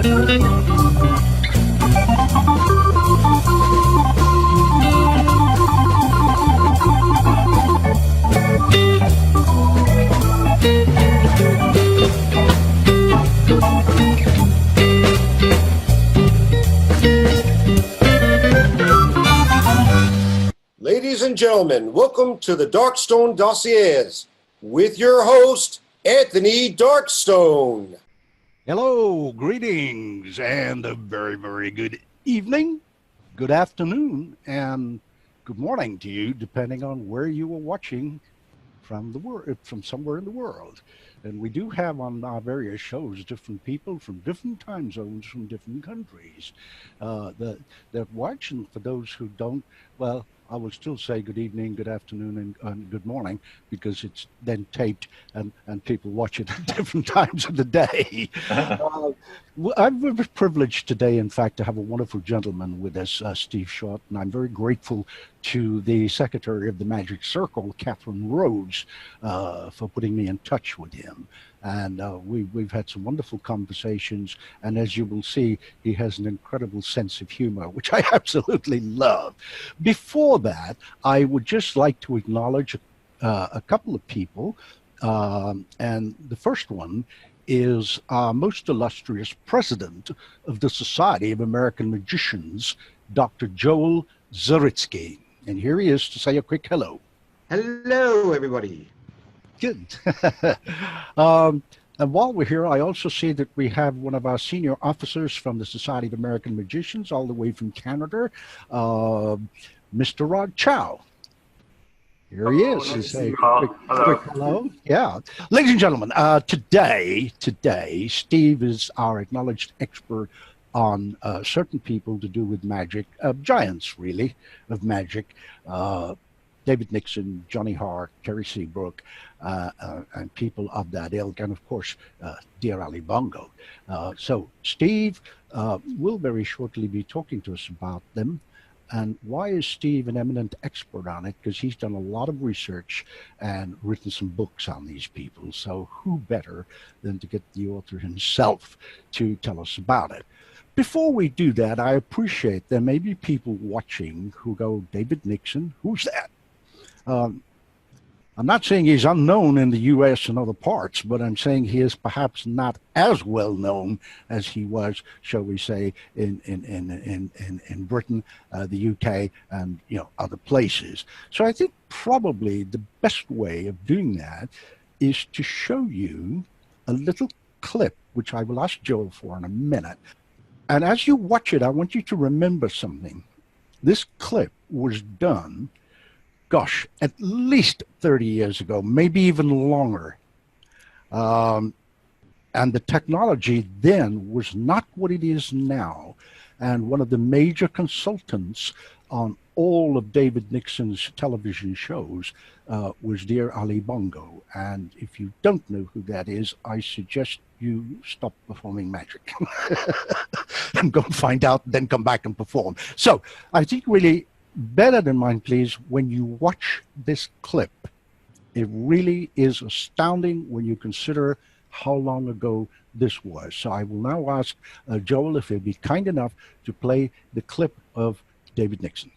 Ladies and gentlemen, welcome to the Darkstone Dossiers with your host, Anthony Darkstone. Hello, greetings, and a very, very good evening, good afternoon, and good morning to you, depending on where you are watching from somewhere in the world. And we do have on our various shows different people from different time zones, from different countries that watch. And for those who don't, well, I will still say good evening, good afternoon, and good morning, because it's then taped and people watch it at different times of the day. I'm privileged today, in fact, to have a wonderful gentleman with us, Steve Short, and I'm very grateful to the Secretary of the Magic Circle, Catherine Rhodes, for putting me in touch with him. And we've had some wonderful conversations, and as you will see, he has an incredible sense of humor, which I absolutely love. Before that, I would just like to acknowledge a couple of people, and the first one is our most illustrious president of the Society of American Magicians, Dr. Joel Zaritsky. And here he is to say a quick hello. Hello, everybody. Good. And while we're here, I also see that we have one of our senior officers from the Society of American Magicians, all the way from Canada, Mr. Rod Chow. Here he is. Nice Say hello. quick hello. Yeah. Ladies and gentlemen, today, Steve is our acknowledged expert on certain people to do with magic, giants, really, of magic. David Nixon, Johnny Hart, Terry Seabrook, and people of that ilk, and of course, dear Ali Bongo. So Steve will very shortly be talking to us about them. And why is Steve an eminent expert on it? Because he's done a lot of research and written some books on these people. So who better than to get the author himself to tell us about it? Before we do that, I appreciate there may be people watching who go, David Nixon, who's that? I'm not saying he's unknown in the U.S. and other parts, but I'm saying he is perhaps not as well known as he was, shall we say, in Britain, the U.K., and other places. So I think probably the best way of doing that is to show you a little clip, which I will ask Joel for in a minute. And as you watch it, I want you to remember something. This clip was done, gosh, at least 30 years ago, maybe even longer. And the technology then was not what it is now. And one of the major consultants on all of David Nixon's television shows was dear Ali Bongo. And if you don't know who that is, I suggest you stop performing magic and go find out, then come back and perform. So I think really, better than mine, please, when you watch this clip, it really is astounding when you consider how long ago this was. So I will now ask Joel if he'd be kind enough to play the clip of David Nixon.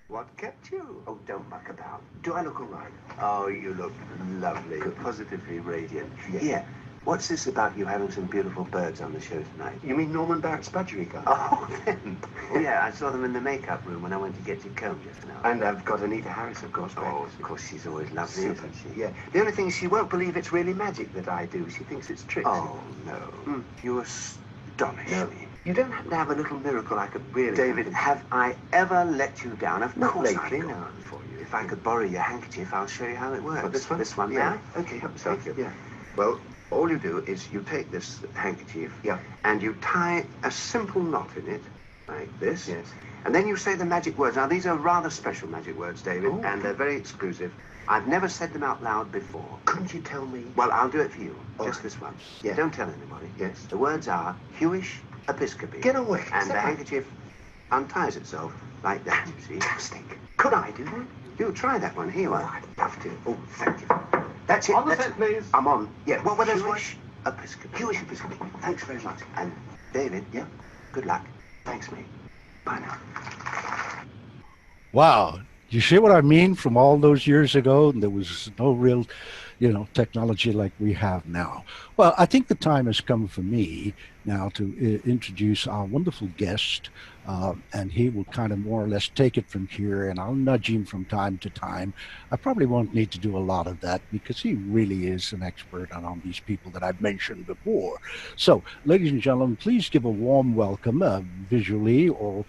What kept you? Oh, don't muck about. Do I look all right? Oh, you look lovely. Good. Positively radiant. Yeah. What's this about you having some beautiful birds on the show tonight? You mean Norman Barrett's budgerigar? Oh, them. Oh, yeah, I saw them in the makeup room when I went to get you combed just now. And I've got Anita Harris, of course, back. Oh, of course, she's always lovely, isn't she? Yeah. The only thing is she won't believe it's really magic that I do. She thinks it's tricks. Oh, no. You astonish me. You don't happen to have a little miracle I could really... David, have I ever let you down? Of course lately, no. For you. If I could borrow your handkerchief, I'll show you how it works. What, this one? This one, yeah. Okay, thank you. Yeah. Well, all you do is you take this handkerchief, and you tie a simple knot in it, like this. Yes. And then you say the magic words. Now, these are rather special magic words, David, and they're very exclusive. I've never said them out loud before. Couldn't you tell me? Well, I'll do it for you. Just this one. Yeah. Don't tell anybody. Yes. The words are Hewish Episcopi. Get away. And the handkerchief unties itself like that, you see. Fantastic. Could I do that? You try that one. Here you are. I'd love to. Oh, thank you. That's it. On the set, please. I'm on. Yeah. What were those words? Episcopal. Jewish Episcopal. Thanks very much. And David, yeah, good luck. Thanks, mate. Bye now. Wow. You see what I mean? From all those years ago, there was no real, technology like we have now. Well, I think the time has come for me now to introduce our wonderful guest, and he will kind of more or less take it from here, and I'll nudge him from time to time. I probably won't need to do a lot of that because he really is an expert on these people that I've mentioned before. So, ladies and gentlemen, please give a warm welcome, visually or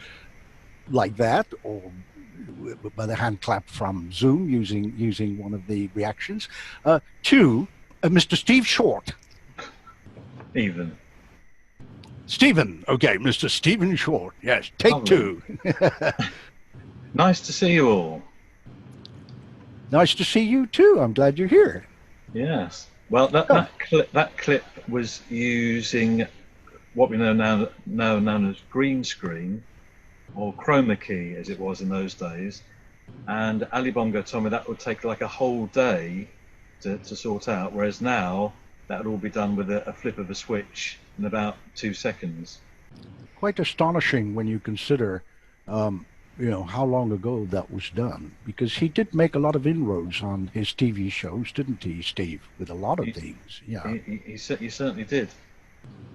like that, or by the hand clap from Zoom using one of the reactions, to Mr. Steve Short. Even. Stephen, okay, Mr. Stephen Short. Yes, take two. Nice to see you all. Nice to see you too. I'm glad you're here. Yes. Well, that clip was using what we know now known as green screen, or chroma key as it was in those days. And Ali Bongo told me that would take like a whole day to sort out, whereas now that would all be done with a flip of a switch in about 2 seconds. Quite astonishing when you consider, how long ago that was done, because he did make a lot of inroads on his TV shows, didn't he, Steve? With a lot of things. Yeah. He certainly did.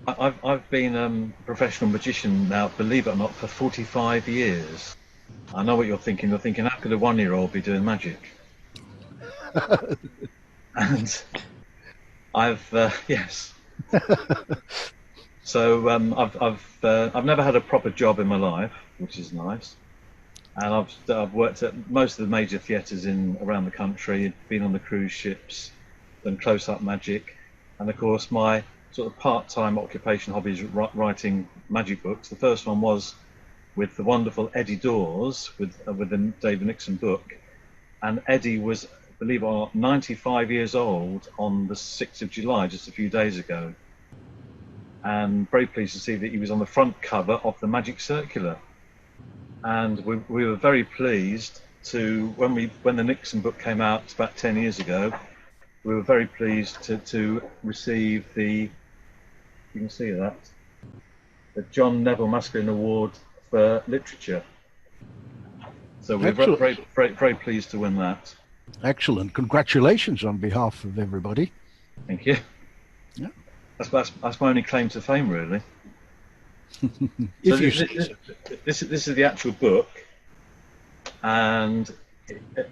I've been a professional magician now, believe it or not, for 45 years. I know what you're thinking. You're thinking, how could a 1-year-old be doing magic? And yes. So I've never had a proper job in my life, which is nice. And I've worked at most of the major theatres around the country, been on the cruise ships, done close-up magic, and of course my sort of part-time occupation hobby is writing magic books. The first one was with the wonderful Eddie Dawes with the David Nixon book, and Eddie was, believe it or not, 95 years old on the 6th of July, just a few days ago, and very pleased to see that he was on the front cover of the Magic Circular. And we were very pleased to, when the Nixon book came out about 10 years ago, we were very pleased to receive the, you can see that, the John Neville Masculine Award for Literature. So we're very pleased to win that. Excellent. Congratulations on behalf of everybody. Thank you. Yeah. That's my only claim to fame, really. So this is the actual book, and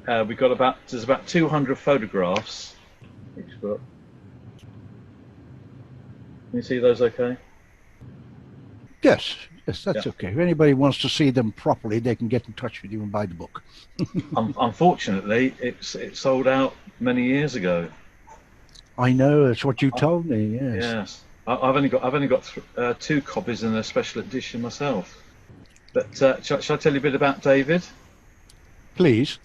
there's about 200 photographs each book. Can you see those okay? Yes, that's okay. If anybody wants to see them properly, they can get in touch with you and buy the book. Unfortunately, it sold out many years ago. I know, that's what you told me. Yes. Yes. I've only got 2 copies in a special edition myself. But shall I tell you a bit about David? Please.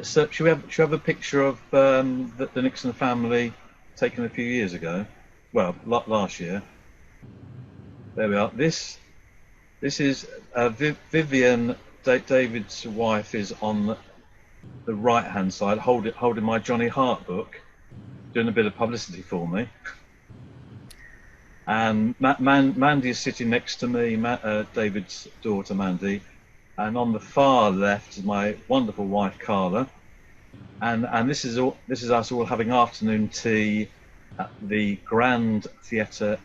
Should we have a picture of the Nixon family taken a few years ago? Well, last year. There we are. This is Vivian, David's wife, is on the right-hand side, holding my Johnny Hart book, doing a bit of publicity for me. And Mandy is sitting next to me, David's daughter Mandy, and on the far left is my wonderful wife Carla, and this is us all having afternoon tea at the Grand Theatre,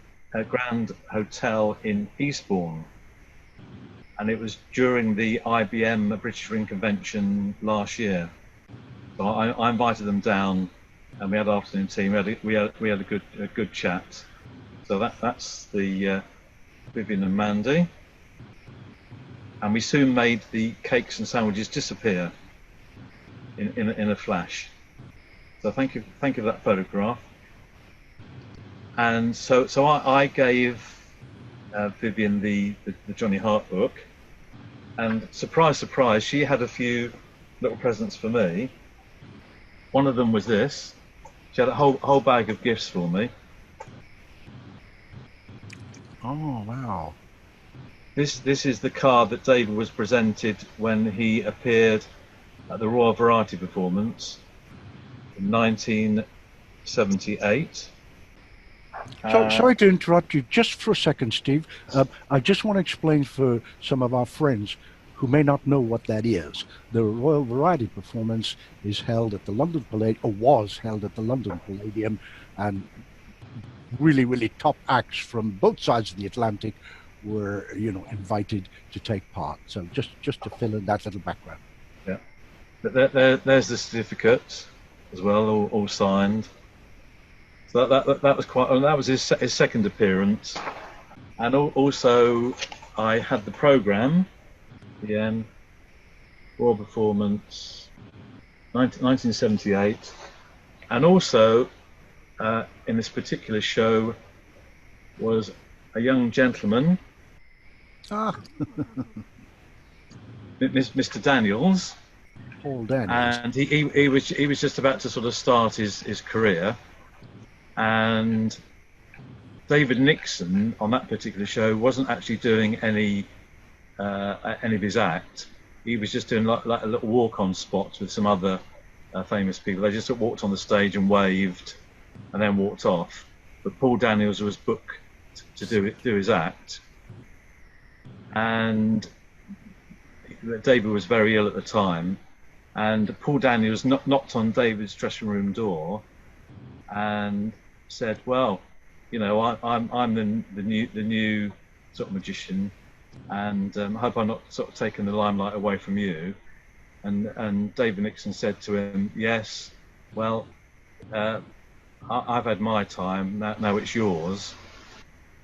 Grand Hotel in Eastbourne, and it was during the IBM British Ring Convention last year. So I invited them down, and we had afternoon tea. We had a good chat. So that's the Vivian and Mandy, and we soon made the cakes and sandwiches disappear in a flash. So thank you for that photograph. And so I gave Vivian the Johnny Hart book, and surprise, she had a few little presents for me. One of them was this. She had a whole bag of gifts for me. Oh, wow. This is the card that David was presented when he appeared at the Royal Variety Performance in 1978. So, sorry to interrupt you just for a second, Steve. I just want to explain for some of our friends who may not know what that is. The Royal Variety Performance is held at the London Palladium, or was held at the London Palladium, and really, really top acts from both sides of the Atlantic were, invited to take part. So just to fill in that little background. Yeah, but there's the certificate as well, all signed. So that was quite. That was his second appearance, and also I had the programme. Again, Royal Performance, 1978, and also in this particular show was a young gentleman, Mr. Daniels, Paul Daniels, and he was just about to sort of start his career, and David Nixon on that particular show wasn't actually doing any of his act. He was just doing like a little walk-on spots with some other famous people. They just walked on the stage and waved, and then walked off. But Paul Daniels was booked to do his act, and David was very ill at the time. And Paul Daniels knocked on David's dressing room door and said, "Well, I'm the new sort of magician, and I hope I'm not sort of taking the limelight away from you." And David Nixon said to him, "Yes, well, I've had my time, now it's yours."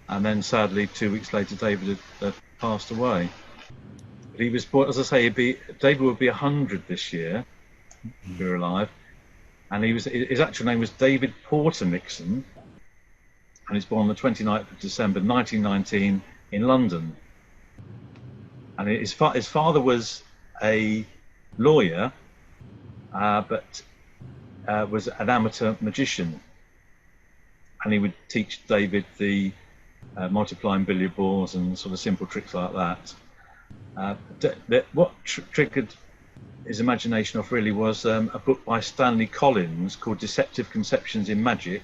And then sadly 2 weeks later David had passed away. But he was born, as I say, David would be 100 this year, if he were alive. And his actual name was David Porter Nixon, and he was born on the 29th of December 1919 in London. And his father was a lawyer, but was an amateur magician, and he would teach David the multiplying billiard balls and sort of simple tricks like that. What triggered his imagination off really was a book by Stanley Collins called Deceptive Conceptions in Magic,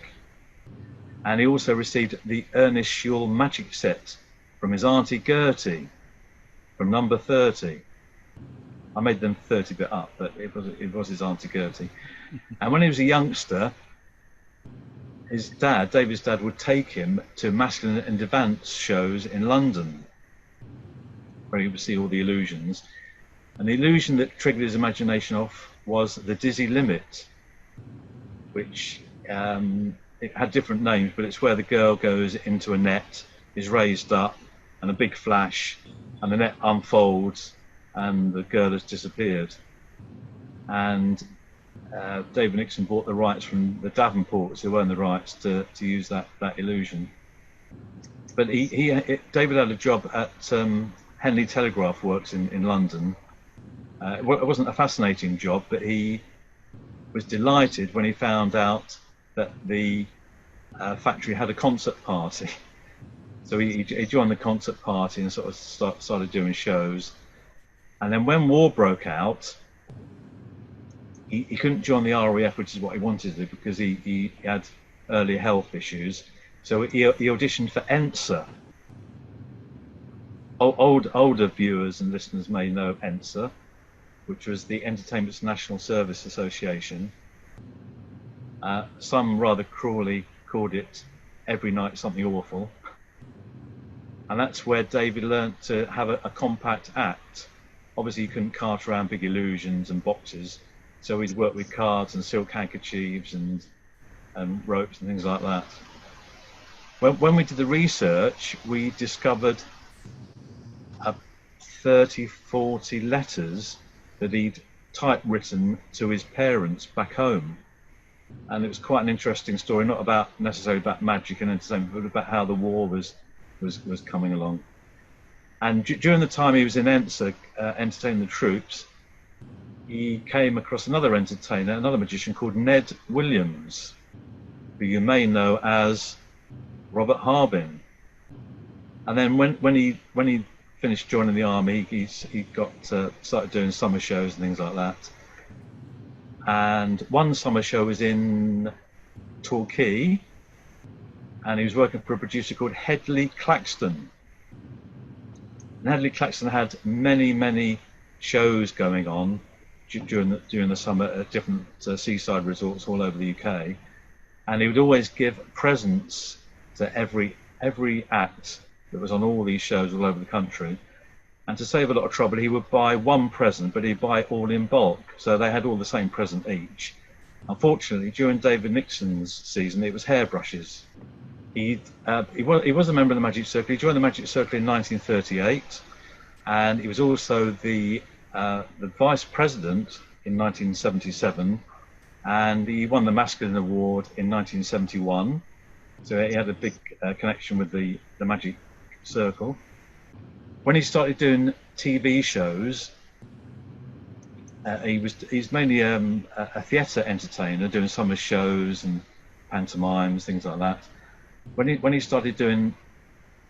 and he also received the Ernest Schule magic set from his auntie Gertie from number 30. I made them 30 bit up, but it was his auntie Gertie. And when he was a youngster, his dad, David's dad, would take him to masculine and advanced shows in London, where he would see all the illusions. And the illusion that triggered his imagination off was the dizzy limit, which it had different names, but it's where the girl goes into a net, is raised up, and a big flash, and the net unfolds, and the girl has disappeared. And David Nixon bought the rights from the Davenports, who owned the rights to use that illusion. But David had a job at Henley Telegraph Works in London. It wasn't a fascinating job, but he was delighted when he found out that the factory had a concert party. So he joined the concert party and sort of started doing shows. And then when war broke out, he couldn't join the RAF, which is what he wanted to do, because he had early health issues. So he auditioned for ENSA. Older viewers and listeners may know ENSA, which was the Entertainment's National Service Association. Some rather cruelly called it Every Night Something Awful. And that's where David learnt to have a compact act. Obviously you couldn't cart around big illusions and boxes, so he'd work with cards and silk handkerchiefs and ropes and things like that. When we did the research, we discovered 30-40 letters that he'd typewritten to his parents back home. And it was quite an interesting story, not necessarily about magic and entertainment, but about how the war was coming along. And during the time he was in ENSA, entertaining the troops, he came across another entertainer, another magician called Ned Williams, who you may know as Robert Harbin. And then when he finished joining the army, he started doing summer shows and things like that. And one summer show was in Torquay, and he was working for a producer called Hedley Claxton. And Hedley Claxton had many shows going on during the summer at different seaside resorts all over the UK, and he would always give presents to every act that was on all these shows all over the country. And to save a lot of trouble, he would buy one present, but he'd buy it all in bulk, so they had all the same present each. Unfortunately, during David Nixon's season, it was hairbrushes. He was a member of the Magic Circle. He joined the Magic Circle in 1938, and he was also the vice president in 1977, and he won the Masculine Award in 1971. So he had a big connection with the Magic Circle. When he started doing TV shows, he's mainly a theatre entertainer, doing summer shows and pantomimes, things like that. When he started doing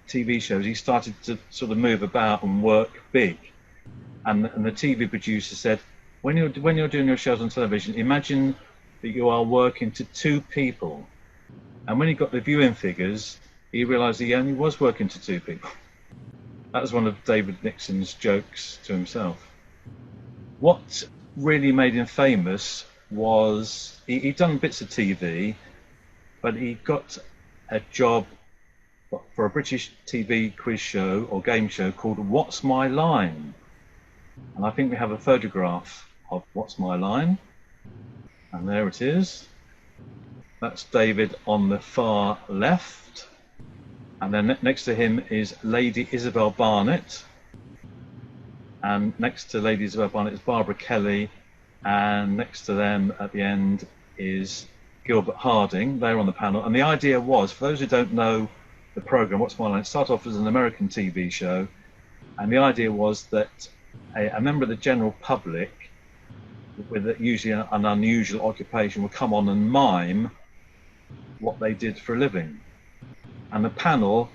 TV shows, he started to sort of move about and work big. And the TV producer said, when you're doing your shows on television, imagine that you are working to 2 people. And when he got the viewing figures, he realised he only was working to 2 people. That was one of David Nixon's jokes to himself. What really made him famous was he'd done bits of TV, but he got a job for a British TV quiz show or game show called What's My Line? And I think we have a photograph of What's My Line? And there it is. That's David on the far left. And then next to him is Lady Isabel Barnett. And next to Lady Isabel Barnett is Barbara Kelly. And next to them at the end is Gilbert Harding. They're on the panel. And the idea was, for those who don't know the program, What's My Line, it started off as an American TV show. And the idea was that a member of the general public with usually an unusual occupation would come on and mime what they did for a living. And the panel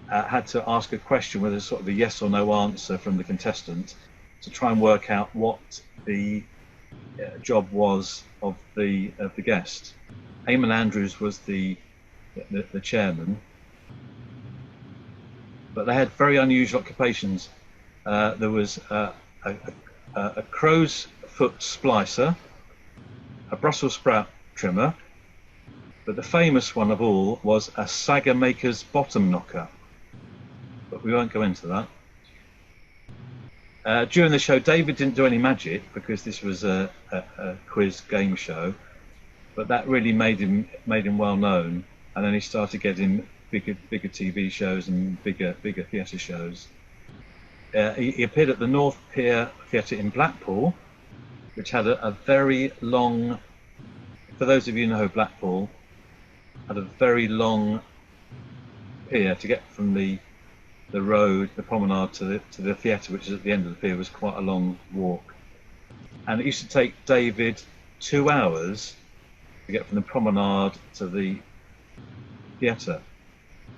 had to ask a question with a sort of a yes or no answer from the contestant to try and work out what the job was of the guest. Eamon Andrews was the chairman, but they had very unusual occupations. There was a crow's foot splicer, a Brussels sprout trimmer, but the famous one of all was a sagger maker's bottom knocker. But we won't go into that. During the show, David didn't do any magic because this was a quiz game show, but that really made him well known. And then he started getting bigger TV shows and bigger theatre shows. He appeared at the North Pier Theatre in Blackpool, which had a very long. For those of you who know Blackpool, had a very long pier to get from the road, the promenade to the theatre, which is at the end of the pier, was quite a long walk. And it used to take David 2 hours to get from the promenade to the theatre.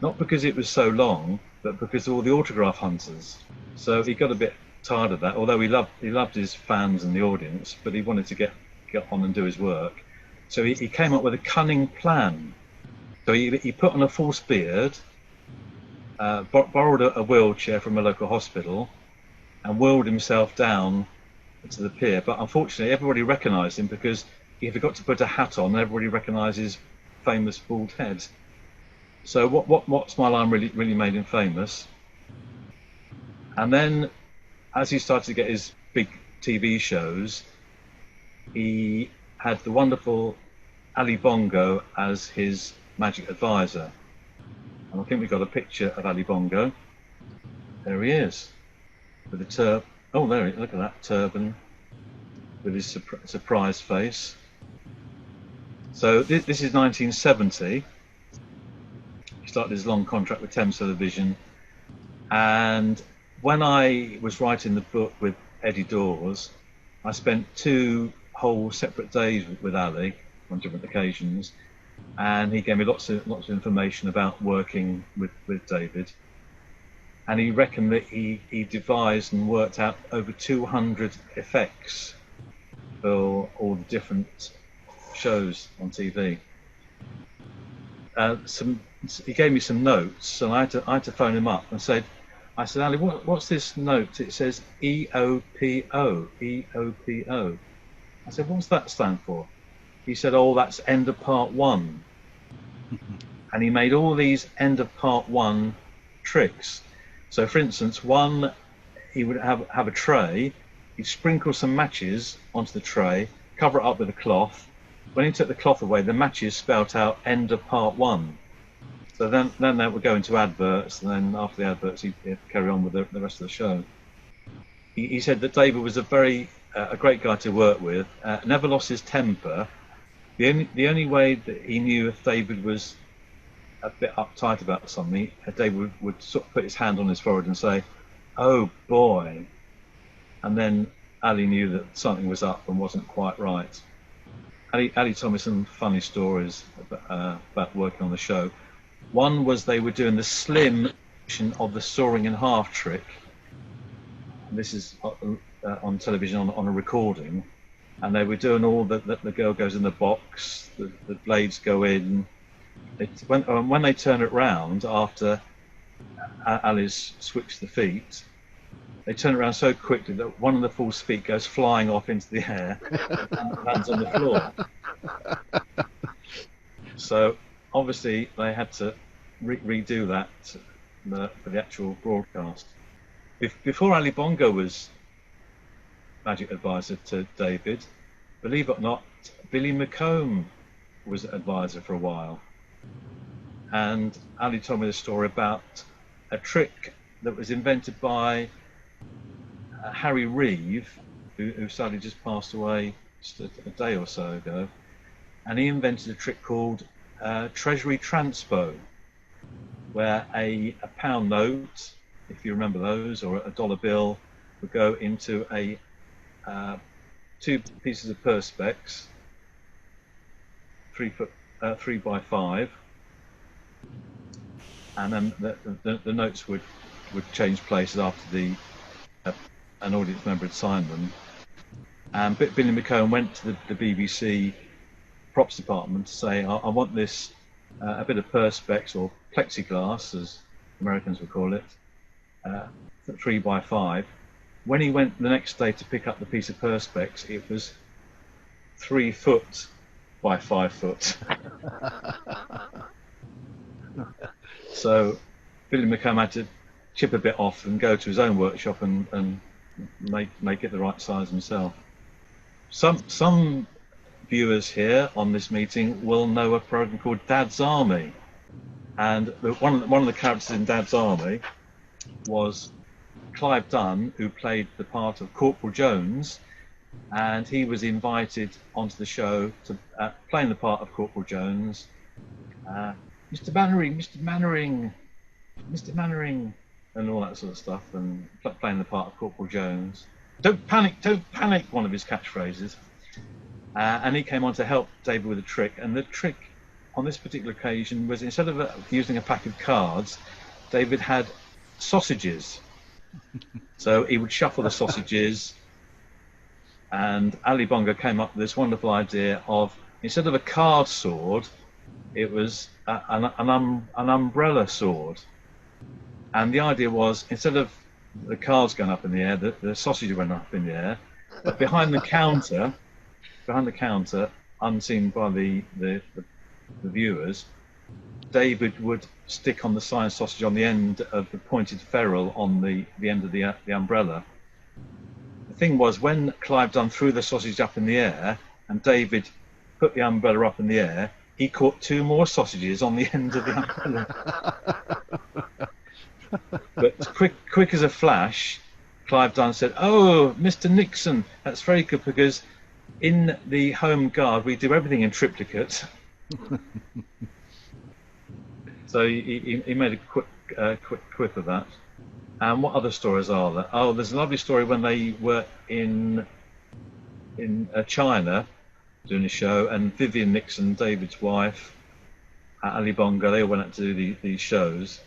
Not because it was so long, but because of all the autograph hunters. So he got a bit tired of that, although he loved his fans and the audience, but he wanted to get on and do his work. So he came up with a cunning plan. So he put on a false beard, borrowed a wheelchair from a local hospital, and wheeled himself down to the pier. But unfortunately, everybody recognised him because he forgot to put a hat on, and everybody recognised his famous bald head. So What's My Line really made him famous. And then, as he started to get his big TV shows, he had the wonderful Ali Bongo as his magic advisor. And I think we've got a picture of Ali Bongo. There he is, with the turban. Oh, there, look at that turban, with his surprised face. So this is 1970. He started his long contract with Thames Television, and when I was writing the book with Eddie Dawes, I spent 2 whole separate days with Ali on different occasions, and he gave me lots of information about working with David. And he reckoned that he devised and worked out over 200 effects for all the different shows on TV. he gave me some notes, and I had to phone him up and said, Ali, what's this note? It says EOPO, EOPO. I said, what's that stand for? He said, oh, that's end of part 1. And he made all these end of part 1 tricks. So, for instance, he would have a tray. He'd sprinkle some matches onto the tray, cover it up with a cloth. When he took the cloth away, the matches spelt out end of part 1. So then that would go into adverts, and then after the adverts, he'd carry on with the rest of the show. He said that David was a great guy to work with. Never lost his temper. The only way that he knew if David was a bit uptight about something, David would sort of put his hand on his forehead and say, "Oh boy," and then Ali knew that something was up and wasn't quite right. Ali told me some funny stories about working on the show. One was they were doing the slim version of the sawing in half trick. This is on television on a recording, and they were doing all the girl goes in the box, the blades go in. When they turn it round after Ali's switched the feet, they turn it around so quickly that one of the false feet goes flying off into the air and lands on the floor. So obviously they had to redo that for the actual broadcast. Before Ali Bongo was magic advisor to David, believe it or not, Billy McComb was advisor for a while. And Ali told me the story about a trick that was invented by Harry Reeve, who sadly just passed away just a day or so ago. And he invented a trick called Treasury Transpo, where a pound note, if you remember those, or a dollar bill, would go into two pieces of perspex, 3 by 5, and then the notes would change places after an audience member had signed them. And Billy McComb went to the BBC props department to say, I want this a bit of perspex, or plexiglass as Americans would call it, 3 by 5. When he went the next day to pick up the piece of perspex, it was 3 foot by 5 foot. So Billy McComb had to chip a bit off and go to his own workshop and make it the right size himself. Some viewers here on this meeting will know a program called Dad's Army, and one of the characters in Dad's Army was Clive Dunn, who played the part of Corporal Jones, and he was invited onto the show to playing the part of Corporal Jones. Mr. Mannering, Mr. Mannering, Mr. Mannering, and all that sort of stuff, and playing the part of Corporal Jones. Don't panic, one of his catchphrases. And he came on to help David with a trick, and the trick on this particular occasion was, instead of using a pack of cards, David had sausages. So he would shuffle the sausages, and Ali Bongo came up with this wonderful idea of, instead of a card sword, it was an umbrella sword. And the idea was, instead of the cards going up in the air, the sausage went up in the air, but behind the counter, unseen by the viewers, David would stick on the signed sausage on the end of the pointed ferrule on the end of the umbrella. The thing was, when Clive Dunn threw the sausage up in the air and David put the umbrella up in the air, he caught 2 more sausages on the end of the umbrella. But quick as a flash, Clive Dunn said, "Oh, Mr. Nixon, that's very good, because in the Home Guard we do everything in triplicate." So he made a quick quip of that. And what other stories are there? Oh, there's a lovely story when they were in China doing a show, and Vivian Nixon, David's wife, Ali Bongo, they all went out to do these shows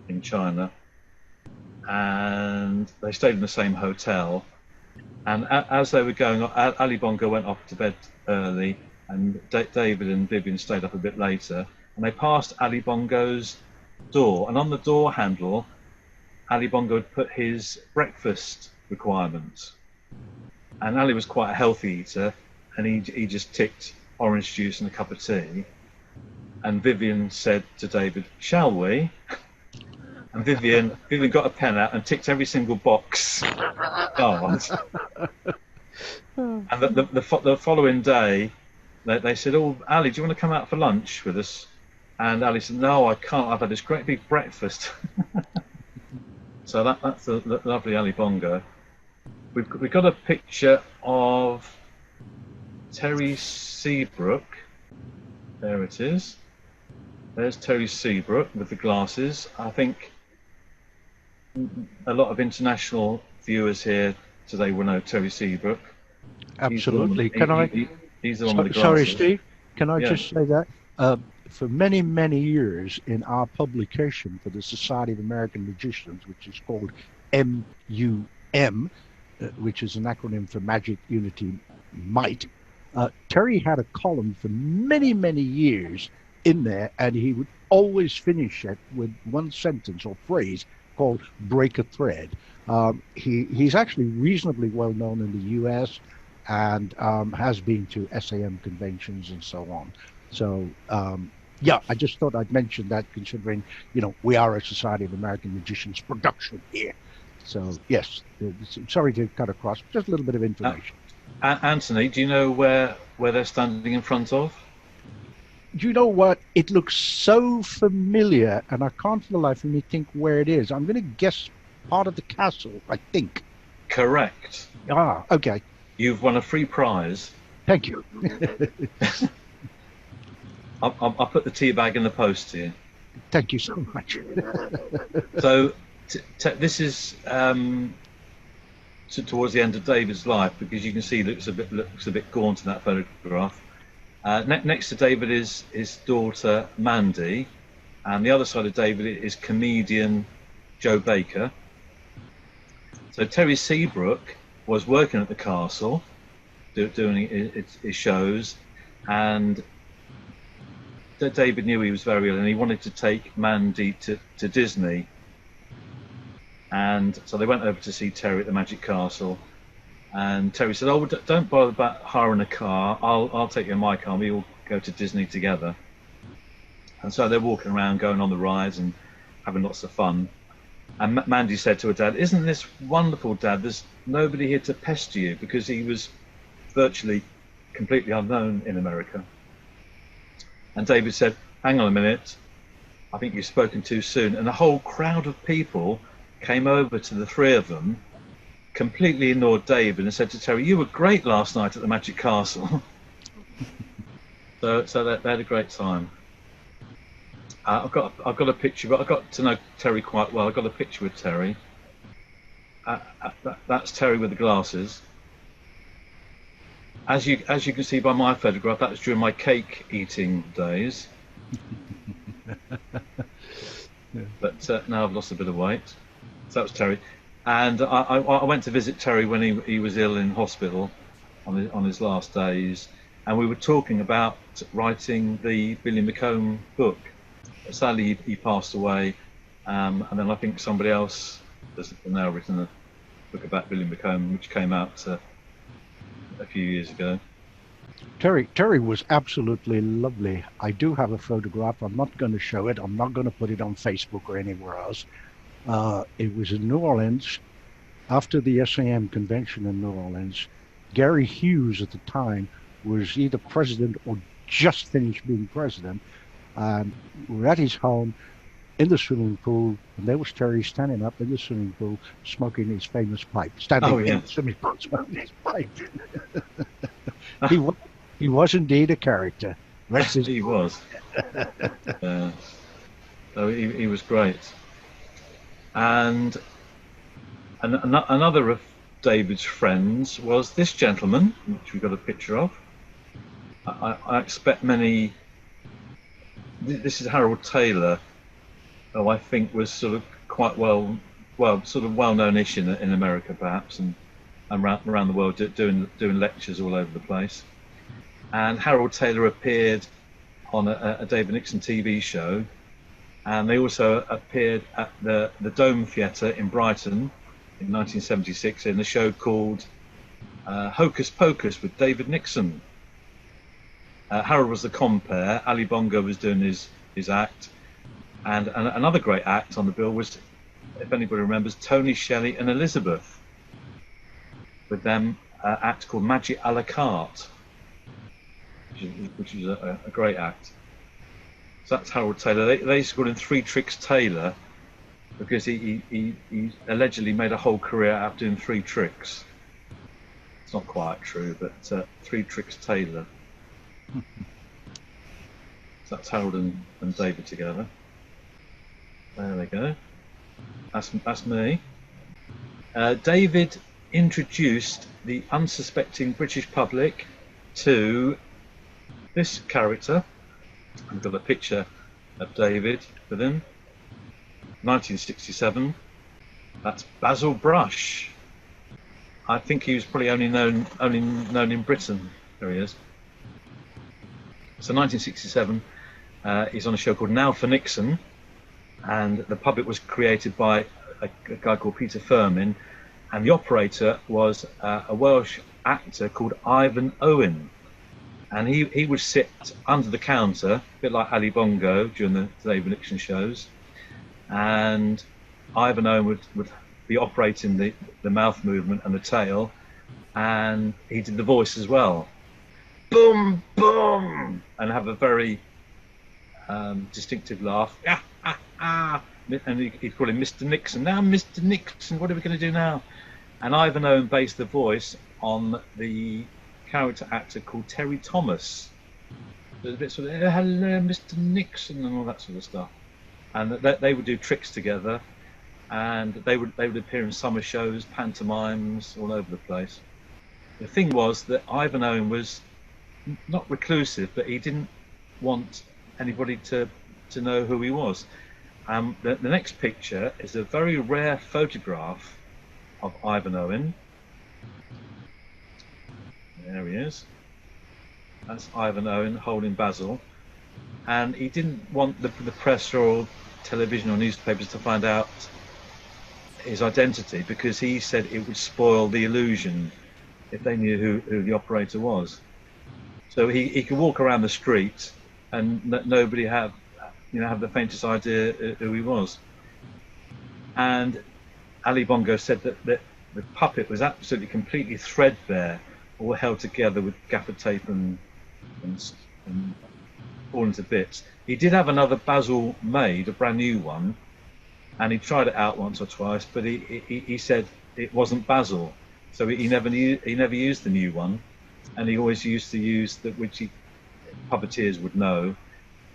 in China, and they stayed in the same hotel. And as they were going, Ali Bongo went off to bed early, and David and Vivian stayed up a bit later. and they passed Ali Bongo's door, and on the door handle, Ali Bongo had put his breakfast requirements. And Ali was quite a healthy eater, and he just ticked orange juice and a cup of tea. And Vivian said to David, "Shall we?" And Vivian got a pen out and ticked every single box. And the following day, they said, "Oh, Ali, do you want to come out for lunch with us?" And Ali said, "No, I can't. I've had this great big breakfast." So that's the lovely Ali Bongo. We've got a picture of Terry Seabrook. There it is. There's Terry Seabrook with the glasses. I think a lot of international viewers here today will know Terry Seabrook. Absolutely. He's the one with the glasses. Sorry, Steve. Can I Yeah. just say that? For many, many years in our publication for the Society of American Magicians, which is called MUM, which is an acronym for Magic, Unity, Might, Terry had a column for many, many years in there, and he would always finish it with one sentence or phrase called "break a thread." He's actually reasonably well known in the US and has been to SAM conventions and so on. So, yeah, I just thought I'd mention that, considering, we are a Society of American Magicians production here. So, yes, sorry to cut across, just a little bit of information. Anthony, do you know where they're standing in front of? Do you know what? It looks so familiar, and I can't for the life of me think where it is. I'm going to guess part of the castle, I think. Correct. Ah, okay. You've won a free prize. Thank you. I'll put the tea bag in the post to you. Thank you so much. So this is towards the end of David's life, because you can see looks a bit gaunt in that photograph. Next to David is his daughter Mandy, and the other side of David is comedian Joe Baker. So Terry Seabrook was working at the castle, doing his shows, and David knew he was very ill, and he wanted to take Mandy to Disney. And so they went over to see Terry at the Magic Castle, and Terry said, "Oh, don't bother about hiring a car. I'll take you in my car, and we all go to Disney together." And so they're walking around, going on the rides and having lots of fun. And Mandy said to her dad, "Isn't this wonderful, Dad? There's nobody here to pester you," because he was virtually completely unknown in America. And David said, "Hang on a minute, I think you've spoken too soon." And the whole crowd of people came over to the three of them, completely ignored David, and said to Terry, "You were great last night at the Magic Castle." So they had a great time. I've got a picture, but I got to know Terry quite well. I got a picture with Terry. That's Terry with the glasses. As you can see by my photograph, that was during my cake eating days. But now I've lost a bit of weight. So that was Terry. And I went to visit Terry when he was ill in hospital on his last days, and we were talking about writing the Billy McComb book. Sadly, he passed away, and then I think somebody else has now written a book about Billy McComb, which came out a few years ago. Terry was absolutely lovely. I do have a photograph. I'm not going to show it. I'm not going to put it on Facebook or anywhere else. It was in New Orleans after the SAM convention in New Orleans. Gary Hughes at the time was either president or just finished being president. And we're at his home in the swimming pool, and there was Terry standing up in the swimming pool smoking his famous pipe. Standing in the swimming pool smoking his pipe. He was indeed a character. He was. So he was great. And another of David's friends was this gentleman, which we've got a picture of. I expect many. This is Harold Taylor, who I think was sort of quite well-known-ish in America, perhaps, and around the world, doing lectures all over the place. And Harold Taylor appeared on a David Nixon TV show, and they also appeared at the Dome Theatre in Brighton in 1976 in a show called Hocus Pocus with David Nixon. Harold was the compere, Ali Bongo was doing his act, and another great act on the bill was, if anybody remembers, Tony Shelley and Elizabeth, with them act called Magic a la carte, which is a great act. So that's Harold Taylor. They used to call him Three Tricks Taylor because he allegedly made a whole career out of doing three tricks. It's not quite true, but Three Tricks Taylor. So that's Harold and David together. There we go. That's me. David introduced the unsuspecting British public to this character. I've got a picture of David with him. 1967. That's Basil Brush. I think he was probably only known in Britain. There he is. So 1967, he's on a show called Now for Nixon, and the puppet was created by a guy called Peter Firmin, and the operator was a Welsh actor called Ivan Owen, and he would sit under the counter, a bit like Ali Bongo during the David Nixon shows, and Ivan Owen would be operating the mouth movement and the tail, and he did the voice as well. Boom, boom, and have a very distinctive laugh. Ah, ah, ah. And he'd call him Mr. Nixon. Now, Mr. Nixon, what are we going to do now? And Ivan Owen based the voice on the character actor called Terry Thomas. There's a bit sort of, hello, Mr. Nixon, and all that sort of stuff. And they would do tricks together, and they would appear in summer shows, pantomimes, all over the place. The thing was that Ivan Owen was not reclusive, but he didn't want anybody to know who he was. The next picture is a very rare photograph of Ivan Owen. There he is. That's Ivan Owen holding Basil, and he didn't want the press or television or newspapers to find out his identity, because he said it would spoil the illusion if they knew who the operator was. So he could walk around the street and nobody have the faintest idea who he was. And Ali Bongo said that the puppet was absolutely completely threadbare, all held together with gaffer tape and all into bits. He did have another Basil made, a brand new one, and he tried it out once or twice, but he said it wasn't Basil, so he never used the new one, and he always used to use which puppeteers would know.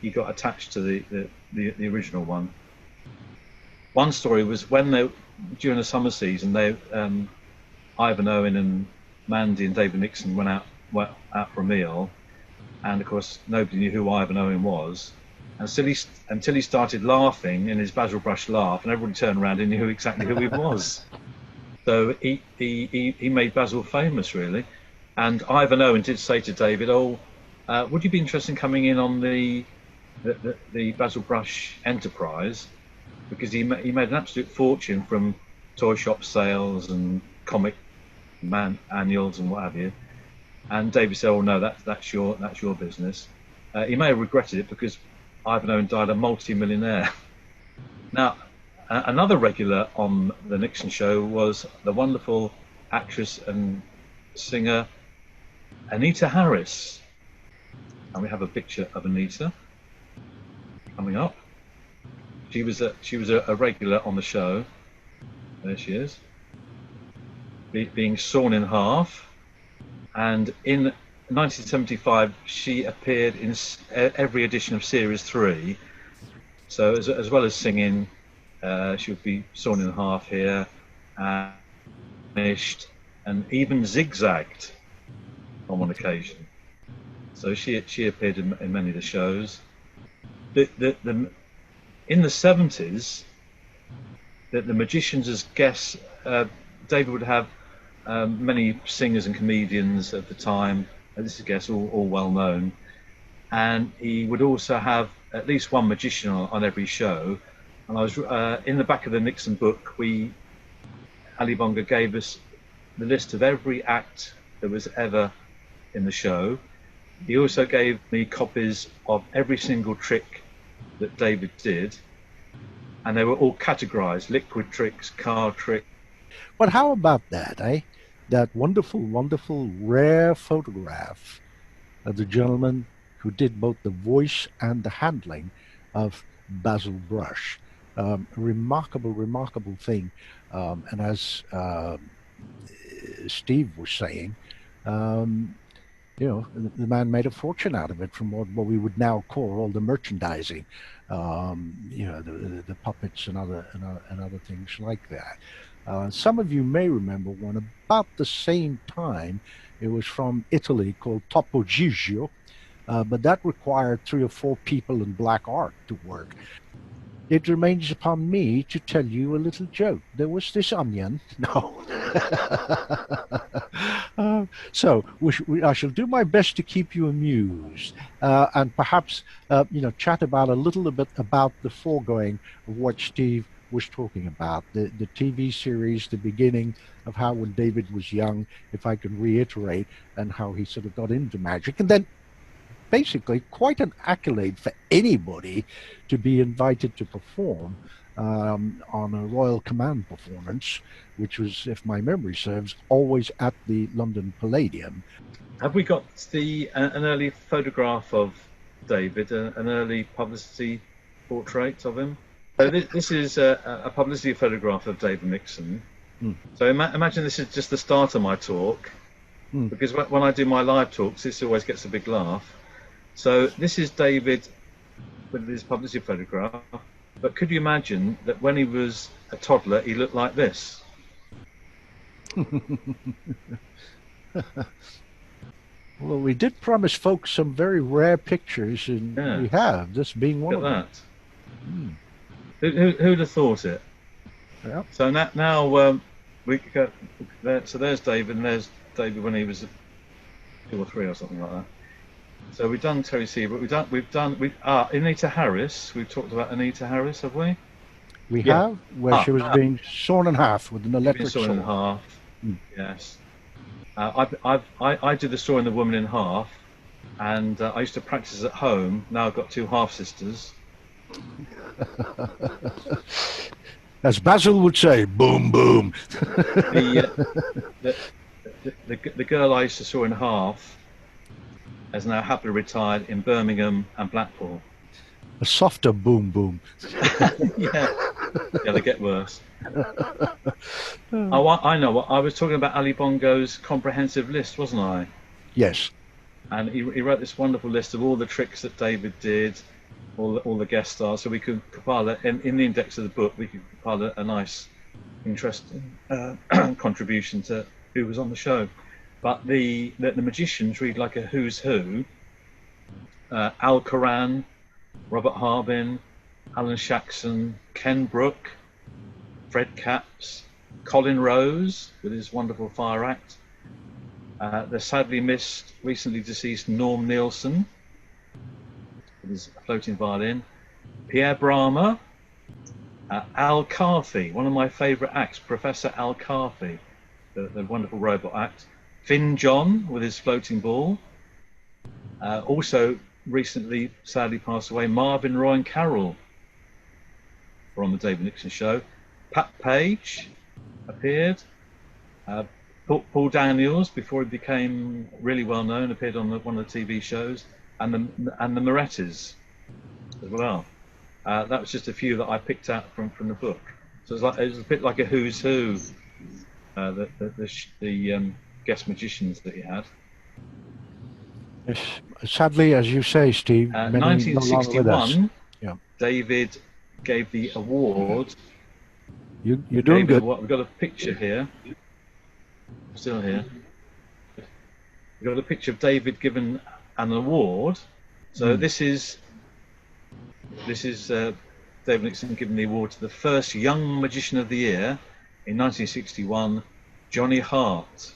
He got attached to the original one. One story was when during the summer season, Ivan Owen and Mandy and David Nixon went out for a meal, and of course nobody knew who Ivan Owen was, until he started laughing in his Basil Brush laugh, and everybody turned around and knew exactly who he was. So he made Basil famous, really. And Ivan Owen did say to David, would you be interested in coming in on the Basil Brush enterprise? Because he made an absolute fortune from toy shop sales and comic annuals and what have you. And David said, "Oh no, that's your business." He may have regretted it, because Ivan Owen died a multi-millionaire. Now, another regular on the Nixon show was the wonderful actress and singer Anita Harris, and we have a picture of Anita coming up. She was a regular on the show. There she is, being sawn in half. And in 1975, she appeared in every edition of Series 3. So as well as singing, she would be sawn in half here, and finished, and even zigzagged on one occasion. So she appeared in many of the shows. In the 70s, the magicians as guests, David would have many singers and comedians at the time. This is, I guess, all well known, and he would also have at least one magician on every show. And I was in the back of the Nixon book. Ali Bongo gave us the list of every act that was ever in the show. He also gave me copies of every single trick that David did, and they were all categorized: liquid tricks, card tricks. But how about that, eh? That wonderful, wonderful, rare photograph of the gentleman who did both the voice and the handling of Basil Brush. Remarkable, remarkable thing. And as Steve was saying, you know, the man made a fortune out of it from what we would now call all the merchandising, you know, the puppets and other things like that. Some of you may remember one about the same time. It was from Italy, called Topo Gigio, but that required 3 or 4 people in black art to work. It remains upon me to tell you a little joke. There was this onion. No. So I shall do my best to keep you amused, and perhaps you know, chat about a little bit about the foregoing of what Steve was talking about, the TV series, the beginning of how when David was young, if I can reiterate, and how he sort of got into magic, and then basically quite an accolade for anybody to be invited to perform on a Royal Command performance, which was, if my memory serves, always at the London Palladium. Have we got an early photograph of David, an early publicity portrait of him? So this is a publicity photograph of David Nixon. So imagine this is just the start of my talk, because when I do my live talks, this always gets a big laugh. So this is David with his publicity photograph, but could you imagine that when he was a toddler, he looked like this? Well, we did promise folks some very rare pictures, and we have, this being one of them. Who'd have thought it? Yeah. So now we go there. So there's David, and there's David when he was 2 or 3 or something like that. So we've done Terry Seabrook. We've done Anita Harris. We've talked about Anita Harris, have we? We have, where she was being sawn in half with an electric saw. Sawn in half. Yes. I did the sawing the woman in half, and I used to practice at home. Now I've got 2 half sisters. As Basil would say, boom, boom. The girl I used to saw in half has now happily retired in Birmingham and Blackpool. A softer boom, boom. Yeah, they get worse. I know. I was talking about Ali Bongo's comprehensive list, wasn't I? Yes. And he wrote this wonderful list of all the tricks that David did, all the guest stars, so we could compile it in the index of the book. We could compile a nice, interesting contribution to who was on the show. But the magicians read like a who's who. Al Coran, Robert Harbin, Alan Shaxson, Ken Brooke, Fred Capps, Colin Rose with his wonderful fire act, the sadly missed, recently deceased Norm Nielsen with his floating violin, Pierre Brahma, Al Carthy, one of my favourite acts, Professor Al Carthy, the wonderful robot act, Finn John with his floating ball, also recently sadly passed away, Marvin Roy and Carroll were on the David Nixon show. Pat Page appeared. Paul Daniels, before he became really well known, appeared on one of the TV shows, and the Morettis as well. That was just a few that I picked out from the book. So it was a bit like a who's who. The guest magicians that he had. Yes, sadly, as you say, Steve, 1961, David gave the award. You're doing good. We've got a picture here. Still here. We've got a picture of David given an award. So this is David Nixon giving the award to the first Young Magician of the Year in 1961, Johnny Hart.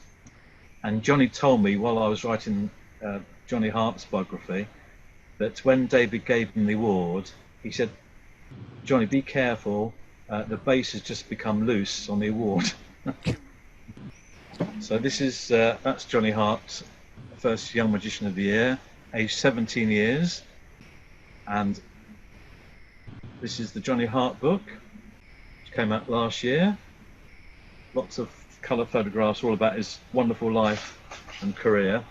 And Johnny told me while I was writing Johnny Hart's biography that when David gave him the award, he said, "Johnny, be careful. The base has just become loose on the award." So this is that's Johnny Hart, first Young Magician of the Year, aged 17 years, and this is the Johnny Hart book, which came out last year. Lots of colour photographs, all about his wonderful life and career.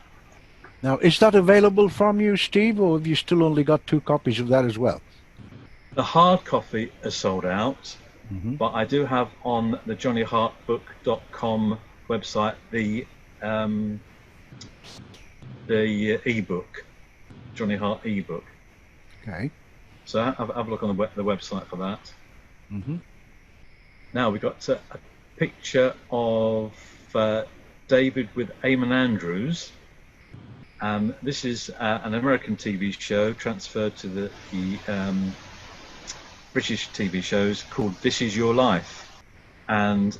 Now, is that available from you, Steve, or have you still only got 2 copies of that as well? The hard copy is sold out, but I do have on the johnnyhartbook.com website the ebook, Johnny Hart ebook. Okay. So have a look on the website for that. Now we've got a picture of David with Eamon Andrews. This is an American TV show transferred to the British TV shows called This Is Your Life, and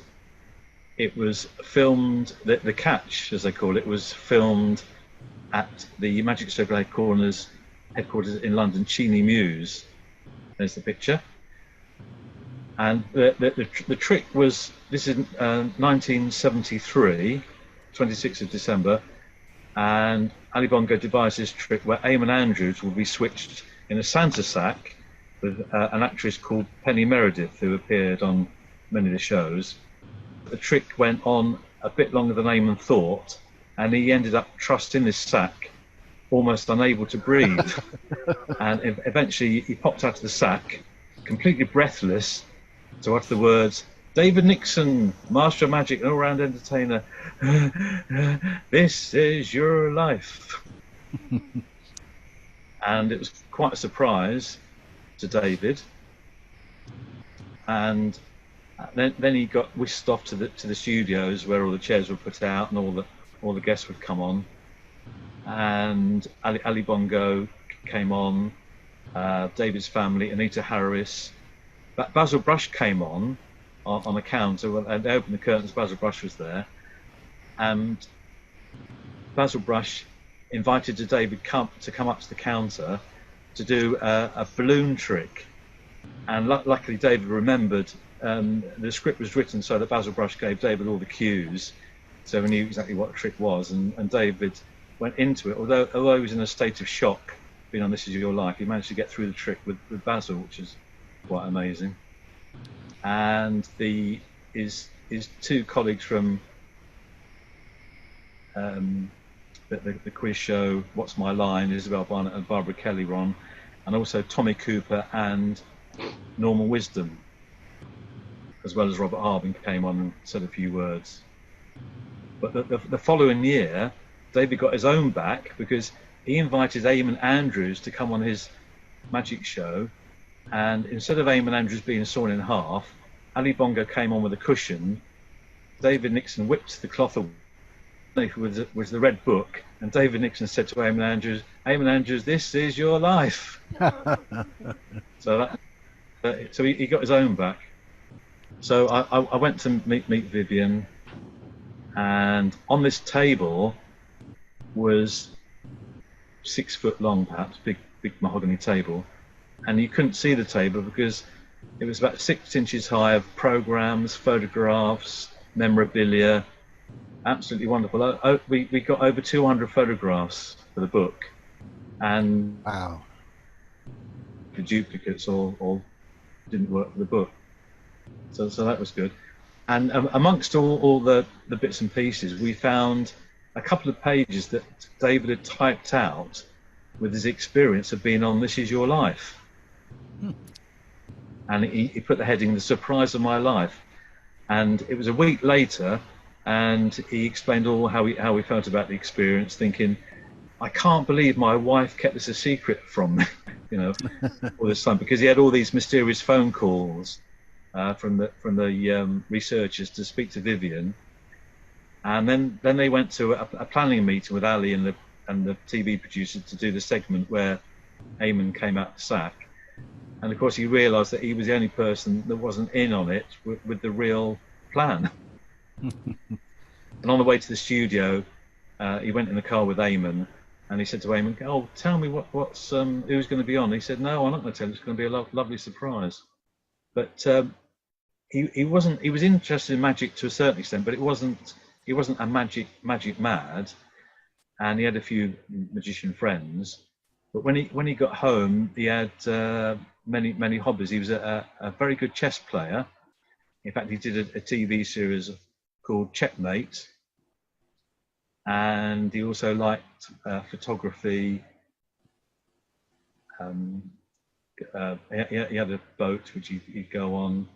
it was filmed, the catch as they call it, was filmed at the Magic Circle headquarters in London, Cheney Mews. There's the picture. And the trick was, this is 1973, 26th of December, and Ali Bongo devised this trick where Eamon Andrews would be switched in a Santa sack with an actress called Penny Meredith, who appeared on many of the shows. The trick went on a bit longer than Eamon thought, and he ended up trussed in this sack, almost unable to breathe. And eventually he popped out of the sack, completely breathless, to utter the words, "David Nixon, Master of Magic and all-round entertainer, this is your life." And it was quite a surprise to David. And then he got whisked off to the studios where all the chairs were put out and all the guests would come on. And Ali Bongo came on, David's family, Anita Harris. Basil Brush came on a counter, and they opened the curtains. Basil Brush was there, and Basil Brush invited David to come up to the counter to do a balloon trick. And luckily David remembered. The script was written so that Basil Brush gave David all the cues, so he knew exactly what the trick was. And David went into it. Although he was in a state of shock, being on This Is Your Life, he managed to get through the trick with Basil, which is quite amazing. And his 2 colleagues from the quiz show, What's My Line, Isabel Barnett and Barbara Kelly were on, and also Tommy Cooper and Norman Wisdom, as well as Robert Harbin came on and said a few words. But the following year, David got his own back because he invited Eamon Andrews to come on his magic show, and instead of Eamon Andrews being sawn in half, Ali Bongo came on with a cushion. David Nixon whipped the cloth away was the red book, and David Nixon said to Eamon Andrews, "This is your life." So he got his own back. So I went to meet Vivian, and on this table was 6 foot long, perhaps, big mahogany table, and you couldn't see the table because it was about 6 inches high of programs, photographs, memorabilia. Absolutely wonderful. We got over 200 photographs for the book, and wow, the duplicates all didn't work for the book. So that was good. And amongst all the bits and pieces, we found a couple of pages that David had typed out with his experience of being on This Is Your Life. And he put the heading, "The Surprise of My Life." And it was a week later, and he explained how he felt about the experience, thinking, "I can't believe my wife kept this a secret from me," all this time, because he had all these mysterious phone calls from the researchers to speak to Vivian. And then they went to a planning meeting with Ali and the TV producer to do the segment where Eamon came out the sack. And of course he realised that he was the only person that wasn't in on it with the real plan. And on the way to the studio, he went in the car with Eamon, And he said to Eamon, "Oh, tell me what's who's going to be on." He said, "No, I'm not going to tell you. It's going to be a lovely surprise." But he wasn't. He was interested in magic to a certain extent, but he wasn't a magic mad. And he had a few magician friends. But when he got home, he had many hobbies. He was a very good chess player. In fact, he did a TV series called Checkmate, and he also liked photography. He had a boat which he'd go on,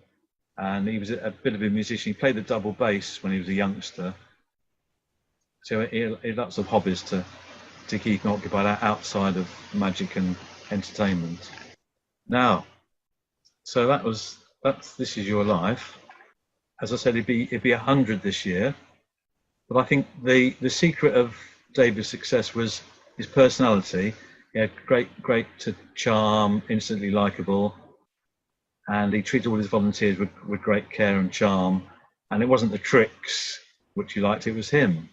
and he was a bit of a musician. He played the double bass when he was a youngster. So he had lots of hobbies to keep him occupied outside of magic and entertainment. Now, so that's This Is Your Life. As I said, he'd be 100 this year. But I think the secret of David's success was his personality. He had great to charm, instantly likable, and he treated all his volunteers with great care and charm. And it wasn't the tricks which he liked; it was him.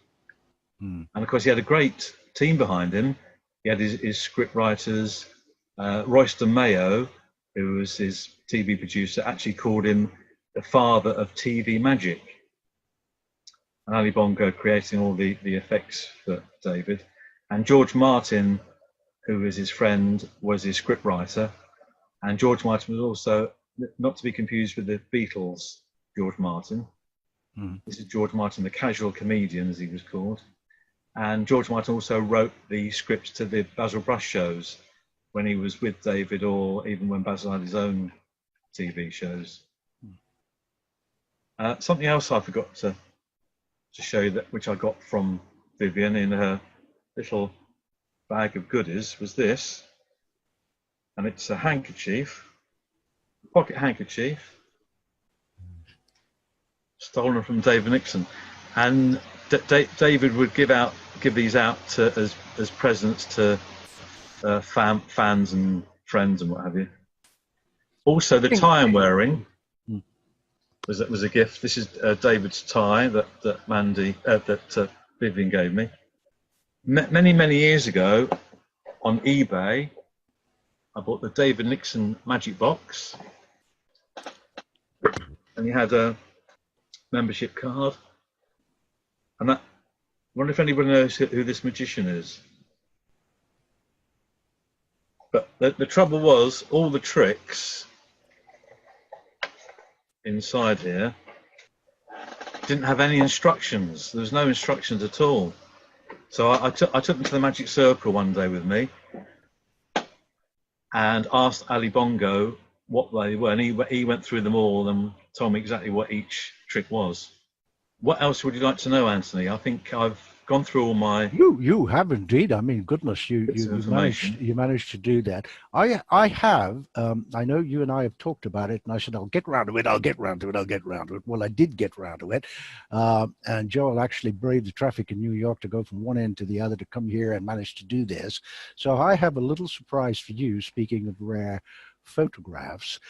And of course, he had a great team behind him. He had his script writers. Royston Mayo, who was his TV producer, actually called him the father of TV magic. And Ali Bongo creating all the effects for David. And George Martin, who was his friend, was his script writer. And George Martin was also, not to be confused with the Beatles' George Martin. This is George Martin, the casual comedian, as he was called. And George Martin also wrote the scripts to the Basil Brush shows when he was with David, or even when Basil had his own TV shows. Something else I forgot to show you, which I got from Vivian in her little bag of goodies, was this. And it's a handkerchief, a pocket handkerchief, stolen from David Nixon. And David would give these out as presents to fans and friends and what have you. Also, the tie I'm wearing was a gift. This is David's tie that Vivian gave me. Many years ago, on eBay, I bought the David Nixon magic box, and he had a membership card. And I wonder if anyone knows who this magician is. But the trouble was, all the tricks inside here didn't have any instructions. There was no instructions at all. So I took them to the Magic Circle one day with me and asked Ali Bongo what they were, and he went through them all and told me exactly what each trick was. What else would you like to know, Anthony? I think I've gone through all my... You have indeed. I mean, goodness, you managed to do that. I have. I know you and I have talked about it, and I said I'll get round to it. Well, I did get round to it, and Joel actually braved the traffic in New York to go from one end to the other to come here and manage to do this. So I have a little surprise for you. Speaking of rare photographs,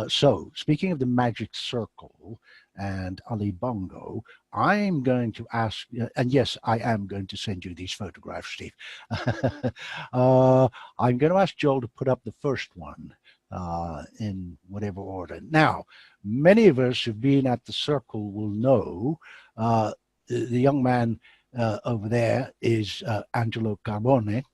so speaking of the Magic Circle and Ali Bongo, I'm going to ask, and yes, I am going to send you these photographs, Steve. I'm going to ask Joel to put up the first one in whatever order. Now, many of us who've been at the circle will know the young man over there is Angelo Carbone.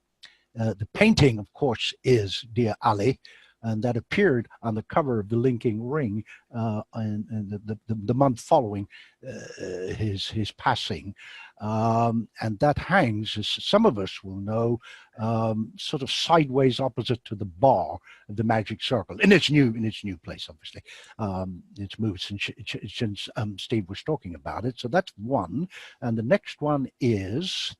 The painting, of course, is Dear Ali, and that appeared on the cover of the Linking Ring and the month following his passing. And that hangs, as some of us will know, sort of sideways opposite to the bar of the Magic Circle, in its new place, obviously. It's moved since Steve was talking about it. So that's one. And the next one is...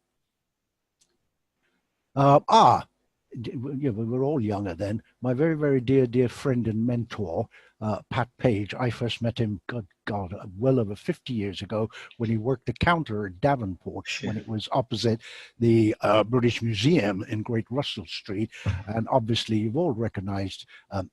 yeah, we were all younger then. My very, very dear friend and mentor, Pat Page. I first met him, God God, well over 50 years ago, when he worked the counter at Davenport, when it was opposite the British Museum in Great Russell Street. And obviously, you've all recognized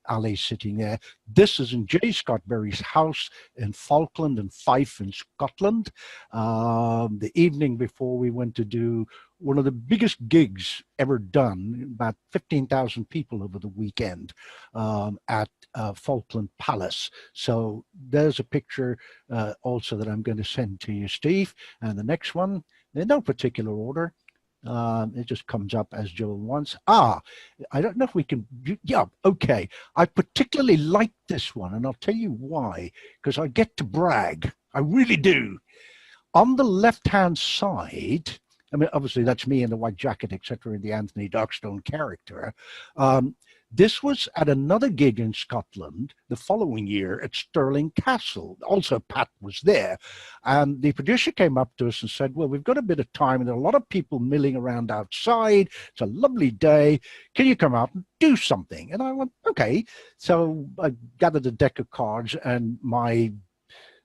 Ali sitting there. This is in J. Scott Berry's house in Falkland and Fife in Scotland. The evening before we went to do one of the biggest gigs ever done, about 15,000 people over the weekend at Falkland Palace. So there's a picture also that I'm going to send to you, Steve. And the next one, in no particular order, it just comes up as Joel wants. I don't know if we can, yeah, okay. I particularly like this one, and I'll tell you why, because I get to brag. I really do. On the left-hand side, I mean, obviously that's me in the white jacket, etc., in the Anthony Darkstone character. This was at another gig in Scotland the following year at Stirling Castle. Also, Pat was there. And the producer came up to us and said, well, we've got a bit of time and there are a lot of people milling around outside. It's a lovely day. Can you come out and do something? And I went, okay. So I gathered a deck of cards and my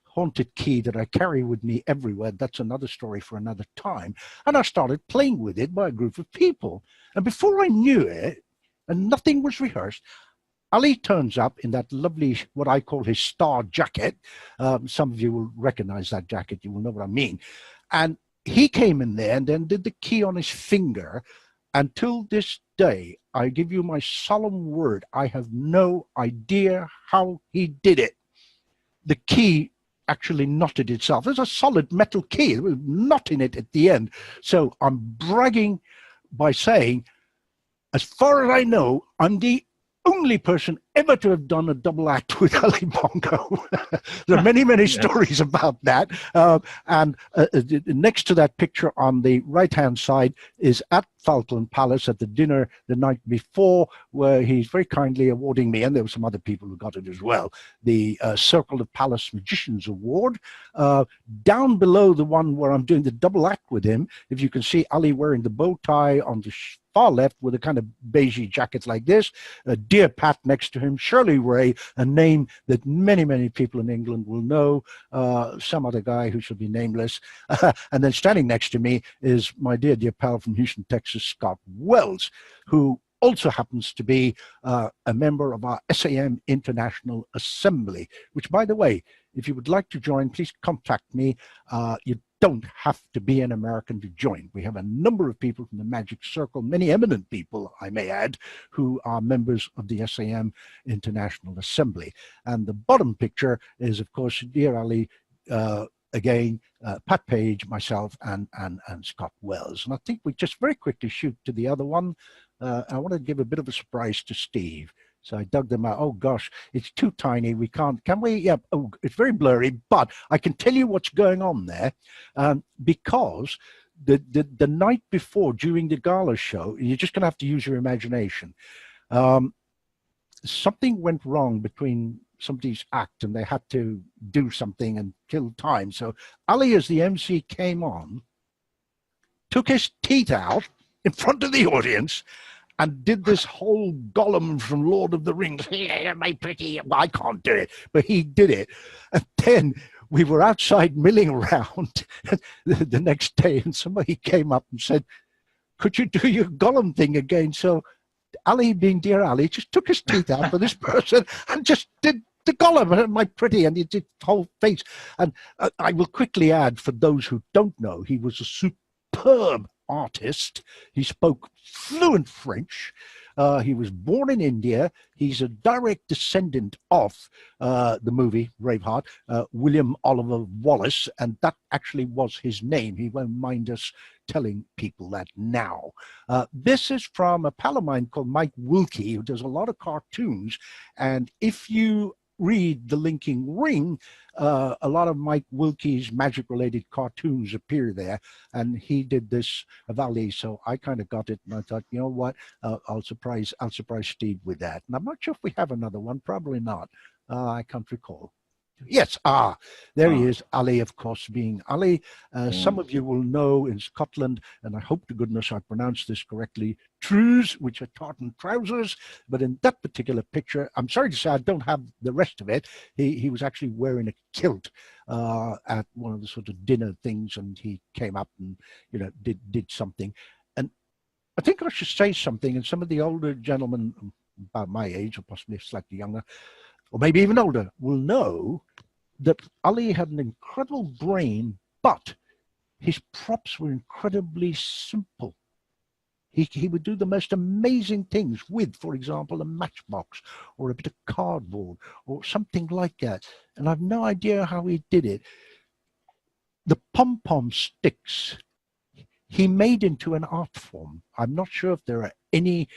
haunted key that I carry with me everywhere. That's another story for another time. And I started playing with it by a group of people. And before I knew it, and nothing was rehearsed, Ali turns up in that lovely, what I call his star jacket. Some of you will recognize that jacket. You will know what I mean. And he came in there and then did the key on his finger. Until this day, I give you my solemn word, I have no idea how he did it. The key actually knotted itself. There's a solid metal key. There was a knot in it at the end. So I'm bragging by saying, as far as I know, I'm the only person ever to have done a double act with Ali Bongo. There are many, many stories about that. Next to that picture on the right-hand side is at Falkland Palace at the dinner the night before, where he's very kindly awarding me, and there were some other people who got it as well, the Circle of Palace Magicians Award. Down below the one where I'm doing the double act with him, if you can see Ali wearing the bow tie on the far left with a kind of beigey jacket like this, Dear Pat next to him, Shirley Ray, a name that many, many people in England will know, some other guy who should be nameless. And then standing next to me is my dear pal from Houston, Texas, Scott Wells, who also happens to be a member of our SAM International Assembly, which, by the way, if you would like to join, please contact me. You don't have to be an American to join. We have a number of people from the Magic Circle, many eminent people, I may add, who are members of the SAM International Assembly. And the bottom picture is, of course, dear Ali, again, Pat Page, myself, and Scott Wells. And I think we just very quickly shoot to the other one. I want to give a bit of a surprise to Steve. So I dug them out. Oh gosh, it's too tiny. We can't, can we? Yeah, oh, it's very blurry, but I can tell you what's going on there, because the night before, during the gala show, you're just going to have to use your imagination. Something went wrong between somebody's act and they had to do something and kill time. So Ali, as the MC, came on, took his teeth out in front of the audience, and did this whole Gollum from Lord of the Rings. Yeah, my pretty, well, I can't do it, but he did it. And then we were outside milling around the next day, and somebody came up and said, could you do your Gollum thing again? So Ali, being dear Ali, just took his teeth out for this person and just did the Gollum, my pretty, and he did the whole face. And I will quickly add, for those who don't know, he was a superb artist. He spoke fluent French. He was born in India. He's a direct descendant of the movie Braveheart, William Oliver Wallace, and that actually was his name. He won't mind us telling people that now. This is from a pal of mine called Mike Wilkie, who does a lot of cartoons, and if you read The Linking Ring, a lot of Mike Wilkie's magic-related cartoons appear there, and he did this of Ali, so I kind of got it, and I thought, you know what, I'll surprise Steve with that. And I'm not sure if we have another one, probably not. I can't recall. Yes, there he is, Ali, of course, being Ali. Some of you will know in Scotland, and I hope to goodness I pronounced this correctly, trews, which are tartan trousers. But in that particular picture, I'm sorry to say I don't have the rest of it. He was actually wearing a kilt at one of the sort of dinner things, and he came up and did something. And I think I should say something, and some of the older gentlemen about my age, or possibly slightly younger, or maybe even older, will know that Ali had an incredible brain, but his props were incredibly simple. He would do the most amazing things with, for example, a matchbox or a bit of cardboard or something like that. And I've no idea how he did it. The pom-pom sticks he made into an art form. I'm not sure if there are any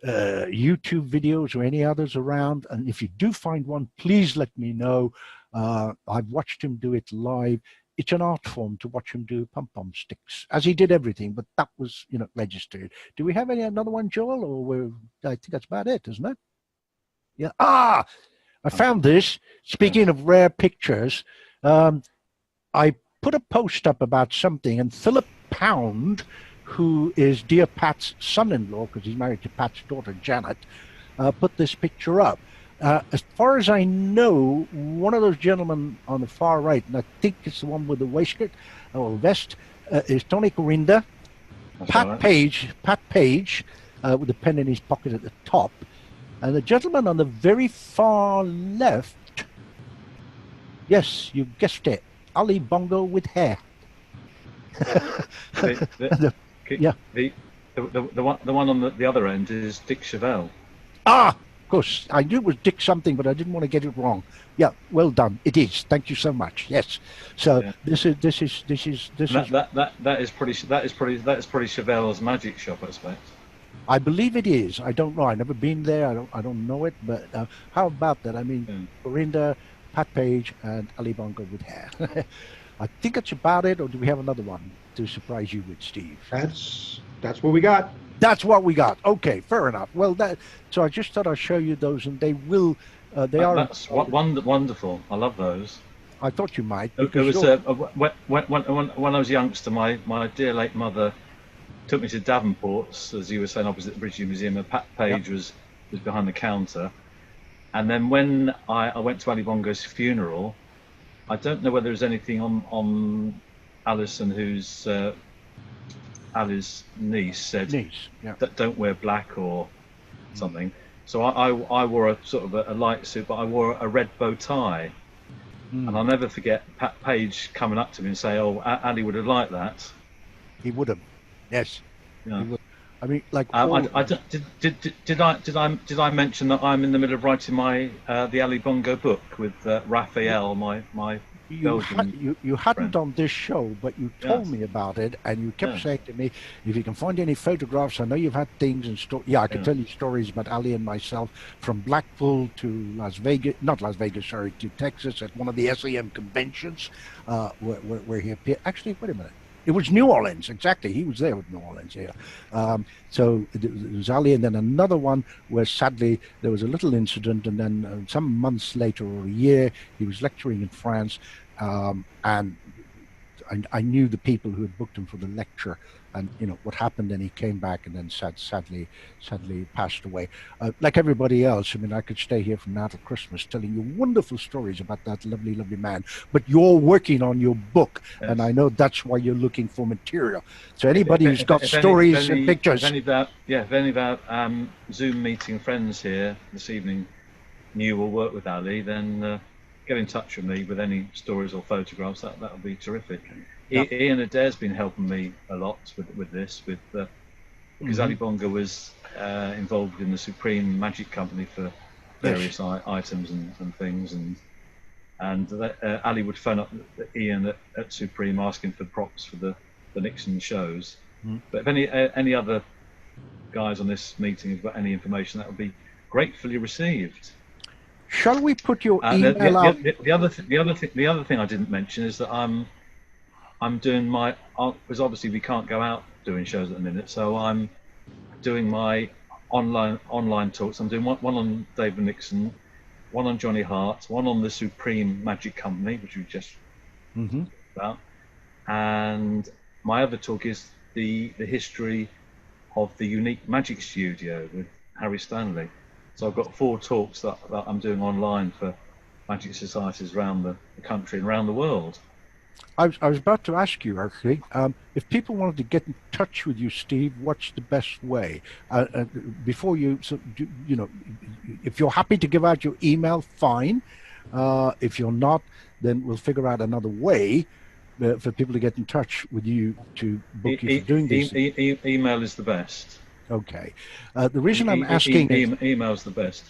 YouTube videos or any others around, and if you do find one, please let me know. I've watched him do it live. It's an art form to watch him do pom-pom sticks, as he did everything, but that was registered. Do we have another one, Joel, or I think that's about it, isn't it? Yeah. I found this. Speaking of rare pictures, I put a post up about something, and Philip Pound, who is dear Pat's son-in-law, because he's married to Pat's daughter, Janet, put this picture up. As far as I know, one of those gentlemen on the far right, and I think it's the one with the waistcoat or vest, is Tony Corinda. Pat Page, with the pen in his pocket at the top. And the gentleman on the very far left, yes, you guessed it, Ali Bongo with hair. Yeah. The one on the other end is Dick Chevelle. Of course. I knew it was Dick something, but I didn't want to get it wrong. Yeah, well done. It is. Thank you so much. Yes. So this is pretty Chevelle's magic shop, I expect. I believe it is. I don't know. I've never been there. I don't know it. But how about that? I mean, Corinda, Pat Page, and Ali Bongo with hair. I think that's about it. Or do we have another one to surprise you with, Steve? That's what we got. That's what we got. Okay, fair enough. Well, so I just thought I'd show you those, and they will. That's wonderful. I love those. I thought you might. It was when I was a youngster, my dear late mother took me to Davenport's, as you were saying, opposite the British Museum, and Pat Page was behind the counter. And then when I went to Ali Bongo's funeral, I don't know whether there's anything on Alison, who's Ali's niece, said that don't wear black or something. So I wore a sort of a light suit, but I wore a red bow tie. And I'll never forget Pat Page coming up to me and say, "Oh, Ali would have liked that." He would have. Yes. Yeah. I mean, like. Did I mention that I'm in the middle of writing my the Ali Bongo book with Raphael, my you hadn't on this show, but you told me about it, and you kept saying to me, if you can find any photographs, I know you've had things and I can tell you stories about Ali and myself from Blackpool to Las Vegas, to Texas at one of the SEM conventions where he appeared. Actually, wait a minute. It was New Orleans, exactly. He was there with New Orleans, so it was Ali, and then another one where sadly there was a little incident, and then some months later or a year, he was lecturing in France, and I knew the people who had booked him for the lecture, and what happened. Then he came back, and then sadly passed away. Like everybody else, I mean, I could stay here from now till Christmas telling you wonderful stories about that lovely man. But you're working on your book, and I know that's why you're looking for material. So anybody who's got stories and pictures, if any of our Zoom meeting friends here this evening knew or work with Ali, then get in touch with me with any stories or photographs. That would be terrific. Ian Adair's been helping me a lot with this, because Ali Bongo was involved in the Supreme Magic Company for various items and things, and Ali would phone up Ian at Supreme asking for props for the Nixon shows. But if any other guys on this meeting have got any information, that would be gratefully received. Shall we put your email out? The other thing I didn't mention is that I'm doing my, because obviously we can't go out doing shows at the minute, so I'm doing my online talks. I'm doing one on David Nixon, one on Johnny Hart, one on the Supreme Magic Company, which we just Mm-hmm. talked about, and my other talk is the history of the unique magic studio with Harry Stanley. So I've got 4 talks that I'm doing online for magic societies around the country and around the world. I was about to ask you actually, if people wanted to get in touch with you, Steve, what's the best way? Before you, so you know, if you're happy to give out your email, fine. If you're not, then we'll figure out another way for people to get in touch with you to book you for doing this. Email is the best. Okay. The reason I'm asking is email's the best.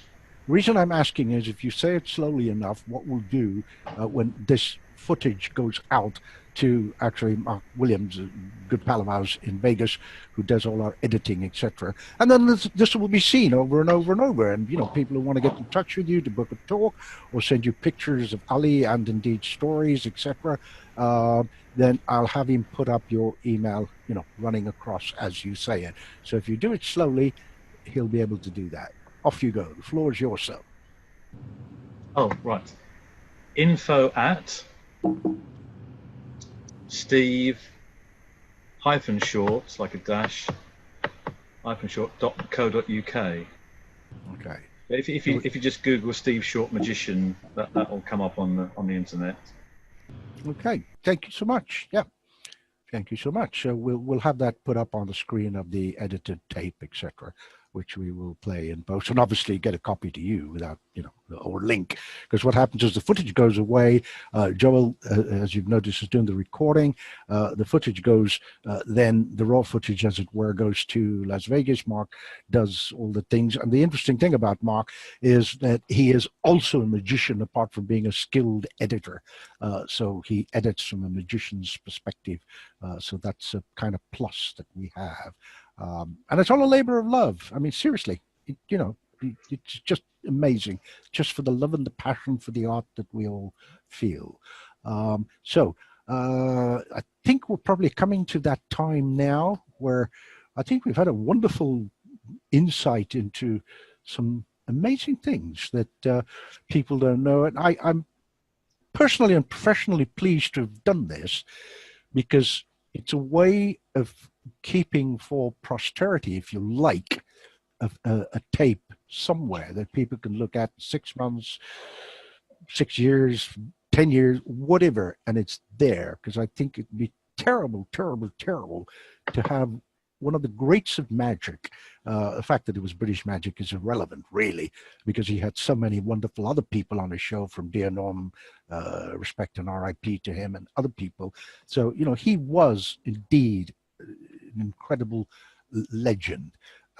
reason I'm asking is if you say it slowly enough, what we'll do when this footage goes out to actually Mark Williams, a good pal of ours in Vegas, who does all our editing, etc. And then this will be seen over and over and over. And, you know, people who want to get in touch with you to book a talk or send you pictures of Ali and indeed stories, etc., then I'll have him put up your email, you know, running across as you say it. So if you do it slowly, he'll be able to do that. Off you go. The floor is yours, sir. Oh, right. Info at Steve -short, like a dash, -short.co.uk. Okay. If you just Google Steve Short Magician, that will come up on the internet. Okay. Thank you so much. Yeah. Thank you so much. So we'll have that put up on the screen of the edited tape, etc., which we will play in post, and obviously get a copy to you without, you know, or link, because what happens is the footage goes away. Joel, as you've noticed, is doing the recording. The footage goes, then the raw footage, as it were, goes to Las Vegas. Mark does all the things, and the interesting thing about Mark is that he is also a magician, apart from being a skilled editor. So he edits from a magician's perspective. So that's a kind of plus that we have. And it's all a labor of love. I mean, seriously, you know, it's just amazing, just for the love and the passion for the art that we all feel. So I think we're probably coming to that time now where I think we've had a wonderful insight into some amazing things that people don't know. And I'm personally and professionally pleased to have done this, because it's a way of keeping for posterity, if you like, a tape somewhere that people can look at 6 months, 6 years, 10 years, whatever, and it's there. Because I think it'd be terrible, terrible, terrible to have one of the greats of magic. The fact that it was British magic is irrelevant, really, because he had so many wonderful other people on his show, from Dear Norm, respect and RIP to him, and other people. So, you know, he was indeed an incredible legend.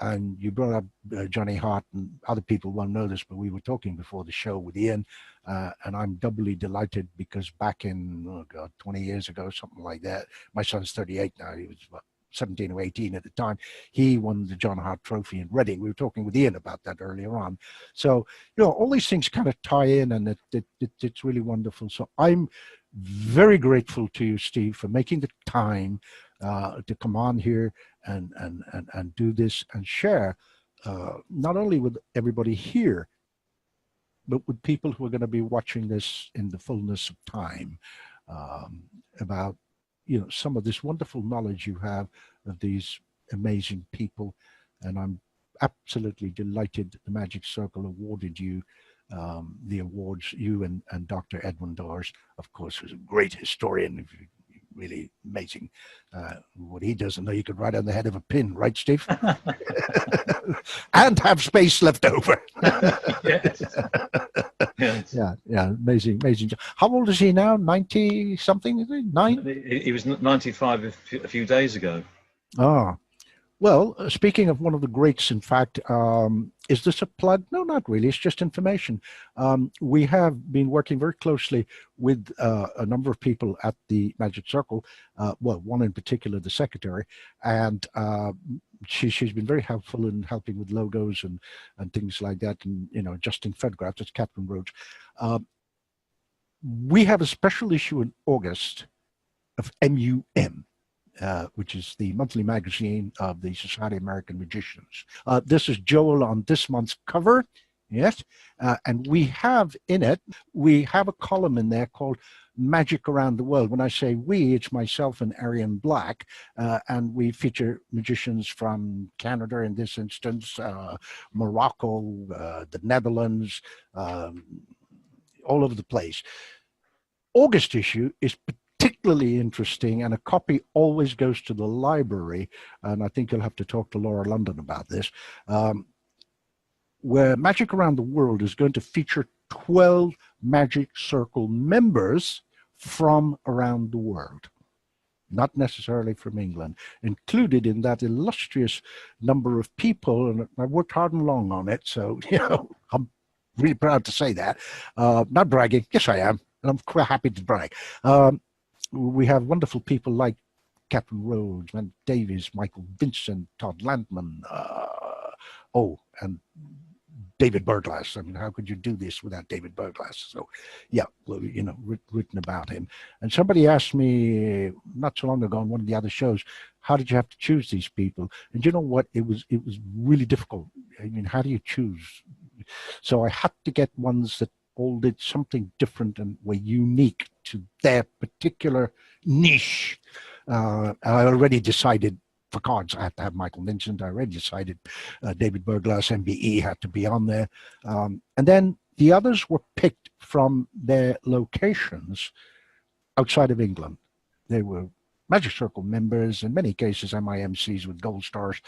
And you brought up Johnny Hart, and other people won't know this, but we were talking before the show with Ian, and I'm doubly delighted because back in, oh God, 20 years ago, something like that, my son's 38 now, he was about 17 or 18 at the time, he won the John Hart Trophy in Reading. We were talking with Ian about that earlier on. So, you know, all these things kind of tie in, and it's really wonderful. So I'm very grateful to you, Steve, for making the time to come on here and do this and share, not only with everybody here, but with people who are going to be watching this in the fullness of time, about, you know, some of this wonderful knowledge you have of these amazing people. And I'm absolutely delighted that the Magic Circle awarded you the awards, you and Dr. Edwin Dawes, of course, who's a great historian, really amazing what he does. I know you could write on the head of a pin, right, Steve? And have space left over. Yes. Yes. Yeah, amazing. How old is he now? 90 something, is he? 9? He was 95 a few days ago. Ah, well, speaking of one of the greats, in fact, is this a plug? No, not really. It's just information. We have been working very closely with a number of people at the Magic Circle. Well, one in particular, the secretary, and she's been very helpful in helping with logos and things like that, and, you know, adjusting photographs. That's Catherine Roach. We have a special issue in August of MUM. Which is the monthly magazine of the Society of American Magicians. This is Joel on this month's cover. Yes, and we have in it, we have a column in there called Magic Around the World. When I say we, it's myself and Arian Black, and we feature magicians from Canada in this instance, Morocco, the Netherlands, all over the place. August issue is particularly interesting, and a copy always goes to the library, and I think you'll have to talk to Laura London about this. Where Magic Around the World is going to feature 12 Magic Circle members from around the world, not necessarily from England. Included in that illustrious number of people, and I worked hard and long on it, so, you know, I'm really proud to say that. Not bragging, yes I am, and I'm quite happy to brag. We have wonderful people like Catherine Rhodes, Matt Davies, Michael Vincent, Todd Landman, and David Berglass. I mean, how could you do this without David Berglass? So, yeah, well, you know, written about him. And somebody asked me not so long ago on one of the other shows, how did you have to choose these people? And you know what? It was really difficult. I mean, how do you choose? So I had to get ones that all did something different and were unique to their particular niche. I already decided for cards, I had to have Michael Vincent. I already decided David Berglass, MBE, had to be on there. And then the others were picked from their locations outside of England. They were Magic Circle members, in many cases MIMCs with gold stars,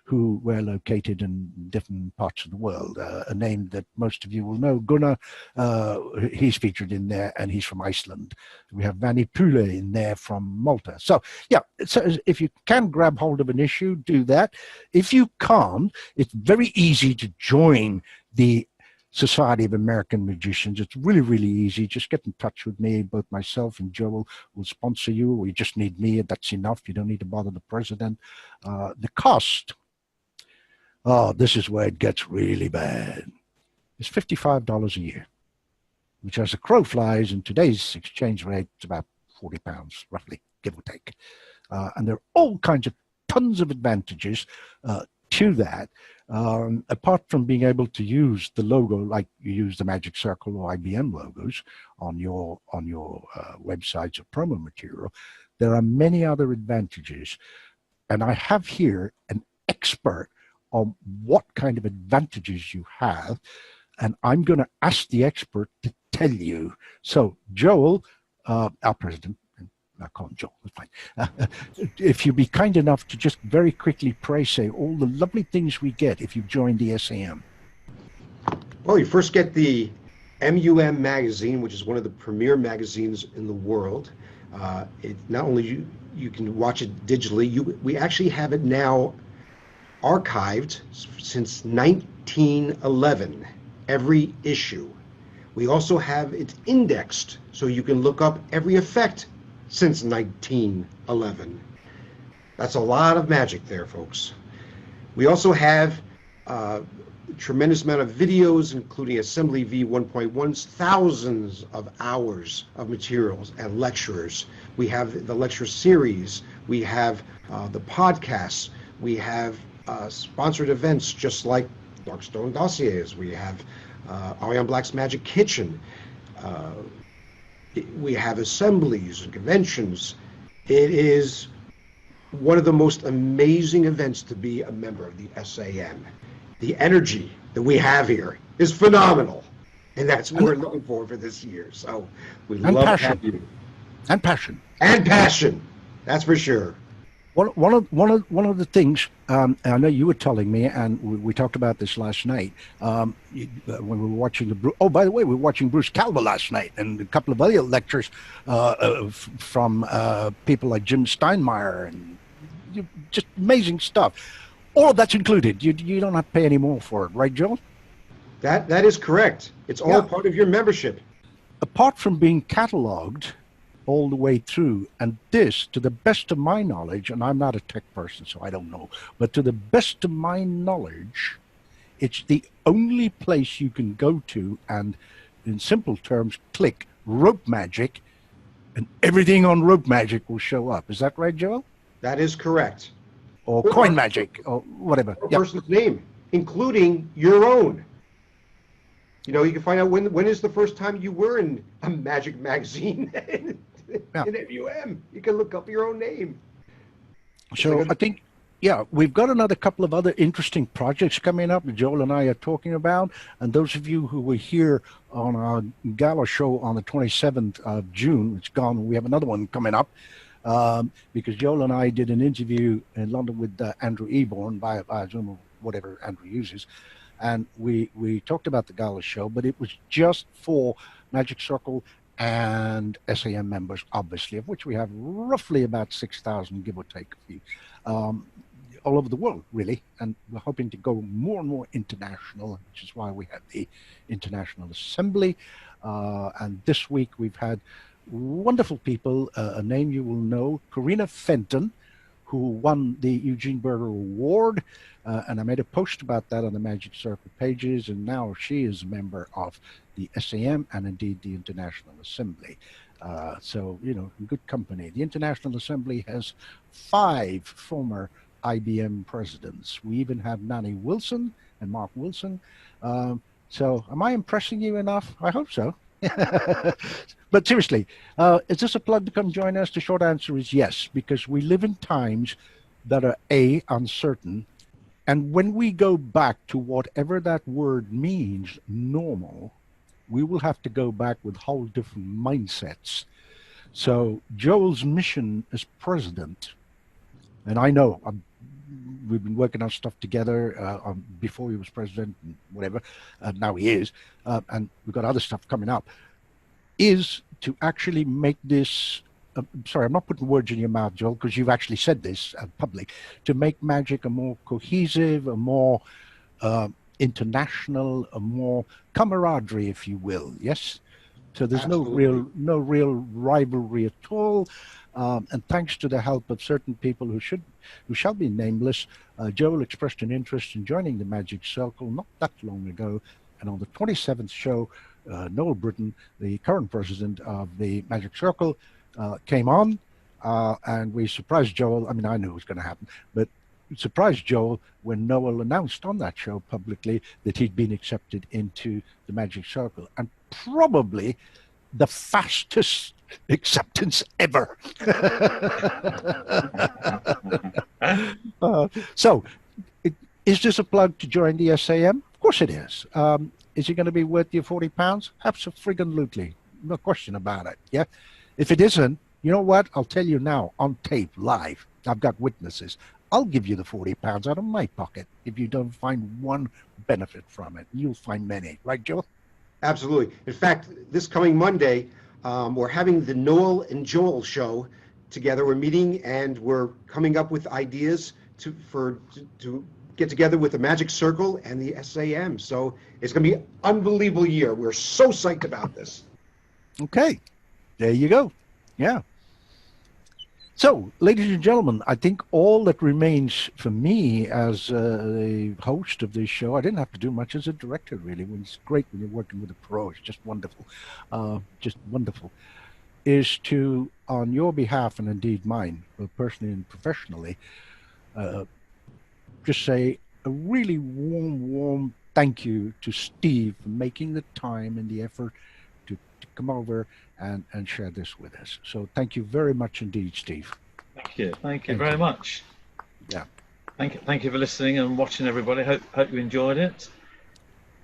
who were located in different parts of the world. A name that most of you will know, Gunnar, he's featured in there, and he's from Iceland. We have Vanni Pule in there from Malta. So, yeah, so if you can grab hold of an issue, do that. If you can't, it's very easy to join the Society of American Magicians. It's really, really easy. Just get in touch with me. Both myself and Joel will sponsor you, or you just need me, and that's enough. You don't need to bother the president. The cost, this is where it gets really bad. It's $55 a year, which as a crow flies in today's exchange rate, it's about £40, roughly, give or take. And there are all kinds of tons of advantages to that. Apart from being able to use the logo like you use the Magic Circle or IBM logos on your websites or promo material, there are many other advantages. And I have here an expert on what kind of advantages you have, and I'm going to ask the expert to tell you. So Joel, our president, I call him Joel, it's fine. If you'd be kind enough to just very quickly say all the lovely things we get if you join the SAM. Well, you first get the MUM magazine, which is one of the premier magazines in the world. It not only you can watch it digitally, we actually have it now archived since 1911, every issue. We also have it indexed, so you can look up every effect since 1911. That's a lot of magic there, folks. We also have a tremendous amount of videos, including Assembly V1.1's thousands of hours of materials and lecturers. We have the lecture series. We have the podcasts. We have sponsored events just like Darkstone Dossiers. We have Arian Black's Magic Kitchen. We have assemblies and conventions. It is one of the most amazing events to be a member of the SAM. The energy that we have here is phenomenal, and that's what we're looking for this year. So we love to have you. And passion. And passion, that's for sure. One of the things, I know you were telling me, and we talked about this last night, when we were watching by the way, we were watching Bruce Calva last night, and a couple of other lectures from people like Jim Steinmeier, and just amazing stuff. All of that's included. You don't have to pay any more for it, right, Joe? That is correct. It's all part of your membership. Apart from being cataloged all the way through, and this, to the best of my knowledge, and I'm not a tech person, so I don't know, but to the best of my knowledge, it's the only place you can go to and, in simple terms, click rope magic, and everything on rope magic will show up. Is that right, Joel? That is correct. Or coin magic, or whatever. Or person's name, including your own. You know, you can find out when is the first time you were in a Magic magazine in MUM. You can look up your own name. So I think, yeah, we've got another couple of other interesting projects coming up that Joel and I are talking about. And those of you who were here on our gala show on the 27th of June, it's gone. We have another one coming up because Joel and I did an interview in London with Andrew Eborn via Zoom or whatever Andrew uses. And we talked about the gala show, but it was just for Magic Circle and SAM members, obviously, of which we have roughly about 6,000, give or take a few, all over the world, really. And we're hoping to go more and more international, which is why we had the International Assembly. And this week we've had wonderful people, a name you will know, Karina Fenton, who won the Eugene Berger Award. And I made a post about that on the Magic Circle pages, and now she is a member of the SAM and indeed the International Assembly. So, you know, good company. The International Assembly has 5 former IBM presidents. We even have Nanny Wilson and Mark Wilson. So am I impressing you enough? I hope so. But seriously, is this a plug to come join us? The short answer is yes, because we live in times that are uncertain. And when we go back to whatever that word means, normal, we will have to go back with whole different mindsets. So Joel's mission as president, and I know we've been working on stuff together before he was president and whatever, now he is, and we've got other stuff coming up, is to actually make this, sorry, I'm not putting words in your mouth, Joel, because you've actually said this public, to make Magic a more cohesive, a more international, a more camaraderie, if you will, yes? So there's no real rivalry at all. And thanks to the help of certain people who shall be nameless, Joel expressed an interest in joining the Magic Circle not that long ago. And on the 27th show, Noel Britton, the current president of the Magic Circle, came on, and we surprised Joel. I mean, I knew it was going to happen, but it surprised Joel when Noel announced on that show publicly that he'd been accepted into the Magic Circle, and probably the fastest acceptance ever. So, is this a plug to join the SAM? Of course it is. Is it going to be worth your £40? Absolutely. No question about it. Yeah. If it isn't, you know what? I'll tell you now on tape, live. I've got witnesses. I'll give you the £40 out of my pocket if you don't find one benefit from it. You'll find many. Right, Joel? Absolutely. In fact, this coming Monday, we're having the Noel and Joel show together. We're meeting and we're coming up with ideas to get together with the Magic Circle and the SAM. So it's going to be an unbelievable year. We're so psyched about this. Okay. There you go. Yeah. So, ladies and gentlemen, I think all that remains for me as the host of this show, I didn't have to do much as a director, really. It's great when you're working with a pro. It's just wonderful. Is to, on your behalf and indeed mine, both personally and professionally, just say a really warm thank you to Steve for making the time and the effort to come over and share this with us. So thank you very much indeed, Steve. Thank you very much. Yeah. Thank you for listening and watching, everybody. Hope you enjoyed it.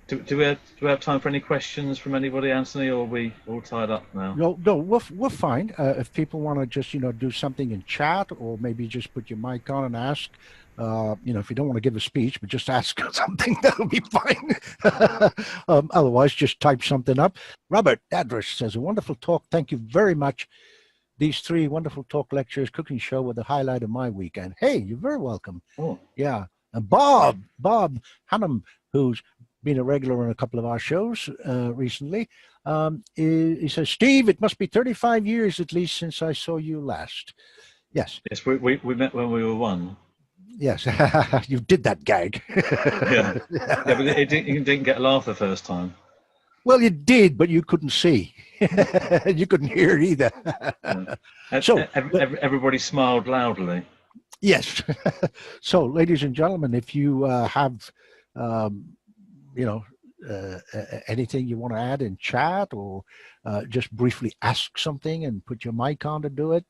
Do we have time for any questions from anybody, Anthony, or are we all tied up now? No, we're fine. If people want to just do something in chat, or maybe just put your mic on and ask. If you don't want to give a speech, but just ask something, that'll be fine. Otherwise, just type something up. Robert Adress says, a wonderful talk. Thank you very much. These 3 wonderful talk lectures, cooking show were the highlight of my weekend. Hey, you're very welcome. Oh. Yeah. And Bob Hannum, who's been a regular on a couple of our shows recently, he says, Steve, it must be 35 years at least since I saw you last. Yes. Yes, we met when we were 1. Yes, you did that gag. Yeah, but you didn't get a laugh the first time. Well, you did, but you couldn't see. You couldn't hear either. Yeah. So everybody smiled loudly. Yes. So, ladies and gentlemen, if you have, anything you want to add in chat, or just briefly ask something and put your mic on to do it,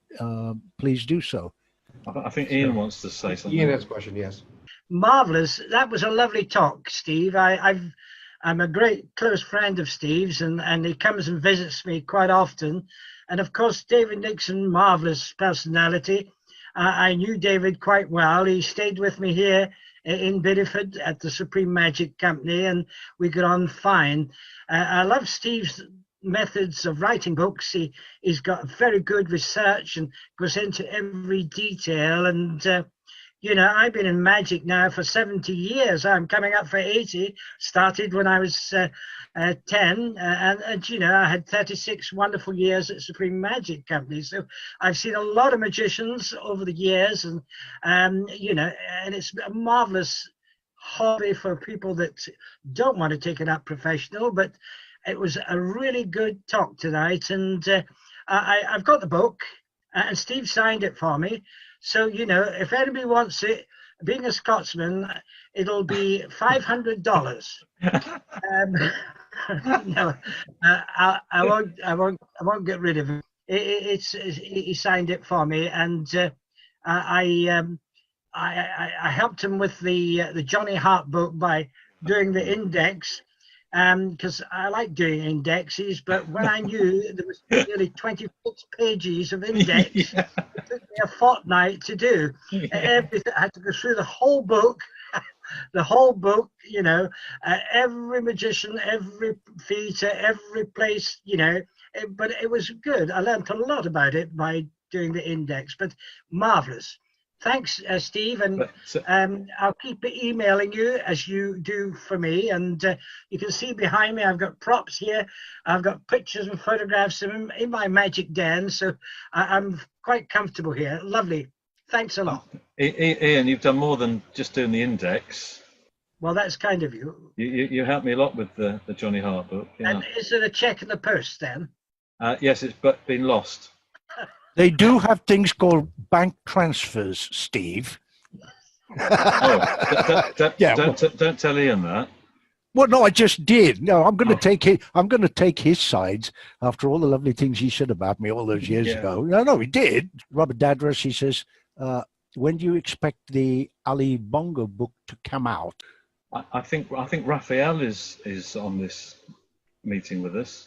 please do so. I think Ian wants to say something. Ian has a question, yes. Marvelous. That was a lovely talk, Steve. I'm a great close friend of Steve's, and he comes and visits me quite often. And of course, David Nixon, marvelous personality. I knew David quite well. He stayed with me here in Bideford at the Supreme Magic Company, and we got on fine. I love Steve's methods of writing books. He's got very good research and goes into every detail. And you know, I've been in magic now for 70 years. I'm coming up for 80. Started when I was 10, and you know, I had 36 wonderful years at Supreme Magic Company. So I've seen a lot of magicians over the years, and you know, and it's a marvelous hobby for people that don't want to take it up professional. But it was a really good talk tonight, and I've got the book, and Steve signed it for me. So, you know, if anybody wants it, being a Scotsman, it'll be $500. No, I won't get rid of it. He signed it for me, and I helped him with the Johnny Hart book by doing the index. Because I like doing indexes, but when I knew there was nearly 26 pages of index, yeah. It took me a fortnight to do. Yeah. Everything, I had to go through the whole book, you know, every magician, every feature, every place, you know, but it was good. I learned a lot about it by doing the index, but marvelous. Thanks, Steve, and I'll keep emailing you as you do for me. And you can see behind me, I've got props here. I've got pictures and photographs in my magic den, so I'm quite comfortable here. Lovely. Thanks a lot. Ian, you've done more than just doing the index. Well, that's kind of you. You helped me a lot with the Johnny Hart book. Yeah. And is there a check in the post then? Yes, it's been lost. They do have things called bank transfers, Steve. Don't tell Ian that. Well, no, I just did. No, I'm going to take his sides after all the lovely things he said about me all those years ago. No, he did. Robert Dadras, he says, when do you expect the Ali Bongo book to come out? I think Raphael is on this meeting with us.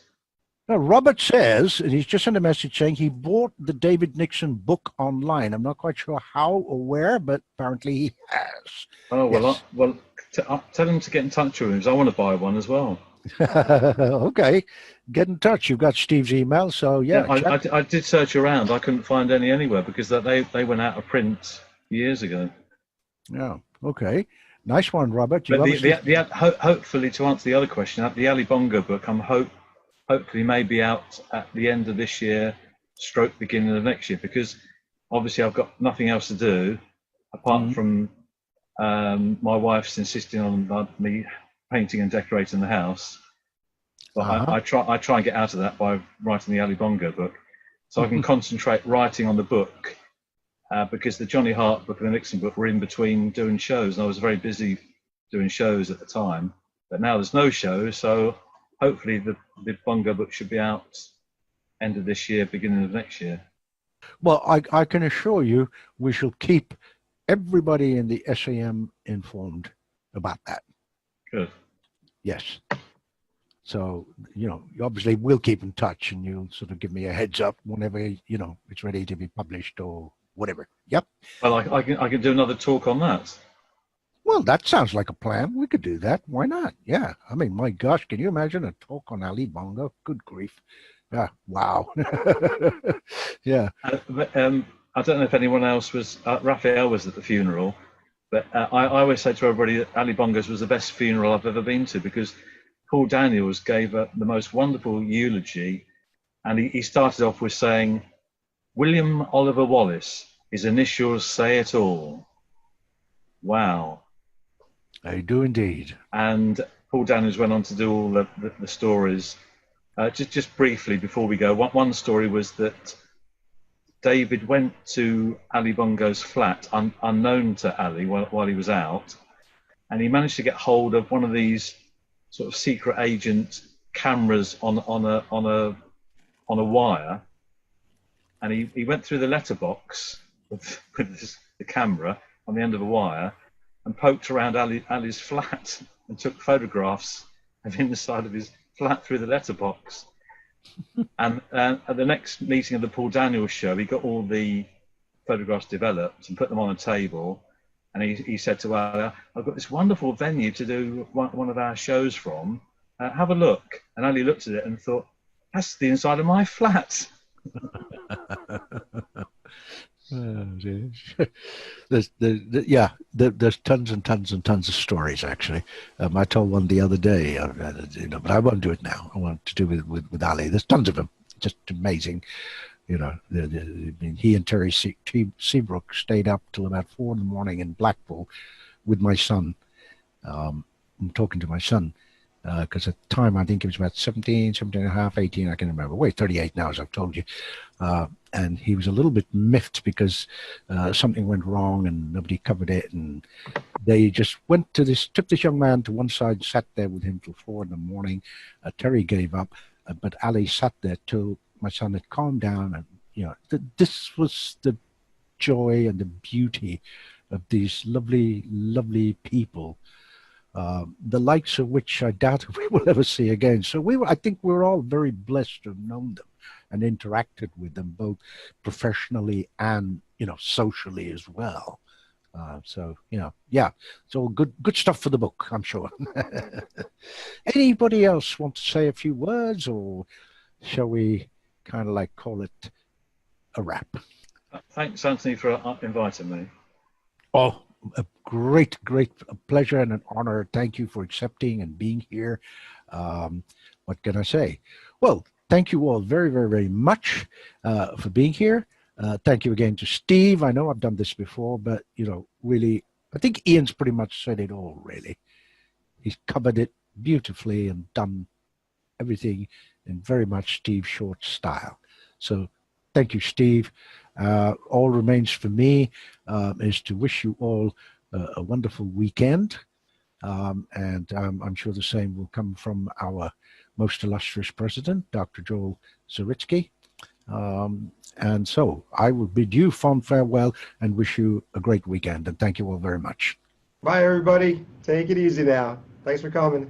Now, Robert says, and he's just sent a message saying he bought the David Nixon book online. I'm not quite sure how or where, but apparently he has. Oh, well, yes. Tell him to get in touch with him, because I want to buy one as well. Okay, get in touch. You've got Steve's email, so yeah. I did search around. I couldn't find any anywhere because they went out of print years ago. Yeah, okay. Nice one, Robert. Hopefully, to answer the other question, the Ali Bongo book, hopefully may be out at the end of this year, / beginning of next year, because obviously I've got nothing else to do apart from my wife's insisting on me painting and decorating the house. But I try and get out of that by writing the Ali Bongo book, so I can concentrate writing on the book, because the Johnny Hart book and the Nixon book were in between doing shows, and I was very busy doing shows at the time. But now there's no show, so hopefully the Bongo book should be out end of this year, beginning of next year. Well, I can assure you we shall keep everybody in the SAM informed about that. Good. Yes. So, you know, obviously we'll keep in touch, and you'll sort of give me a heads up whenever, you know, it's ready to be published or whatever. Yep. Well, I can do another talk on that. Well, that sounds like a plan. We could do that. Why not? Yeah. I mean, my gosh, can you imagine a talk on Ali Bongo? Good grief. Yeah. Wow. Yeah. I don't know if anyone else was, Raphael was at the funeral, but I always say to everybody that Ali Bongo's was the best funeral I've ever been to, because Paul Daniels gave the most wonderful eulogy, and he started off with saying, William Oliver Wallace, his initials say it all. Wow. I do indeed. And Paul Daniels went on to do all the stories. Just briefly before we go, one story was that David went to Ali Bongo's flat unknown to Ali while he was out, and he managed to get hold of one of these sort of secret agent cameras on a wire, and he went through the letterbox with the camera on the end of a wire and poked around Ali's flat and took photographs of inside of his flat through the letterbox. And at the next meeting of the Paul Daniels show, he got all the photographs developed and put them on a table. And he said to Ali, I've got this wonderful venue to do one of our shows from. Have a look. And Ali looked at it and thought, that's the inside of my flat. Oh, dear. There's tons and tons and tons of stories, actually. I told one the other day, but I won't do it now. I want to do with Ali. There's tons of them. Just amazing. I mean, he and Terry Seabrook stayed up till about 4 a.m. in Blackpool with my son. I'm talking to my son because at the time I think he was about 17 and a half, 18, I can remember. Wait, 38 now, as I've told you. And he was a little bit miffed because something went wrong and nobody covered it. And they just took this young man to one side, sat there with him till 4 a.m. Terry gave up, but Ali sat there till my son had calmed down. And, this was the joy and the beauty of these lovely, lovely people, the likes of which I doubt if we will ever see again. So I think we're all very blessed to have known them and interacted with them both professionally and, socially as well. It's all good stuff for the book, I'm sure. Anybody else want to say a few words, or shall we kind of like call it a wrap? Thanks, Anthony, for inviting me. Oh, a great pleasure and an honor. Thank you for accepting and being here. What can I say? Well, thank you all very, very, very much for being here. Thank you again to Steve. I know I've done this before, but, really, I think Ian's pretty much said it all, really. He's covered it beautifully and done everything in very much Steve Short style. So thank you, Steve. All remains for me is to wish you all a wonderful weekend. And I'm sure the same will come from our most illustrious president, Dr. Joel Zawitsky. And so I will bid you fond farewell and wish you a great weekend. And thank you all very much. Bye, everybody. Take it easy now. Thanks for coming.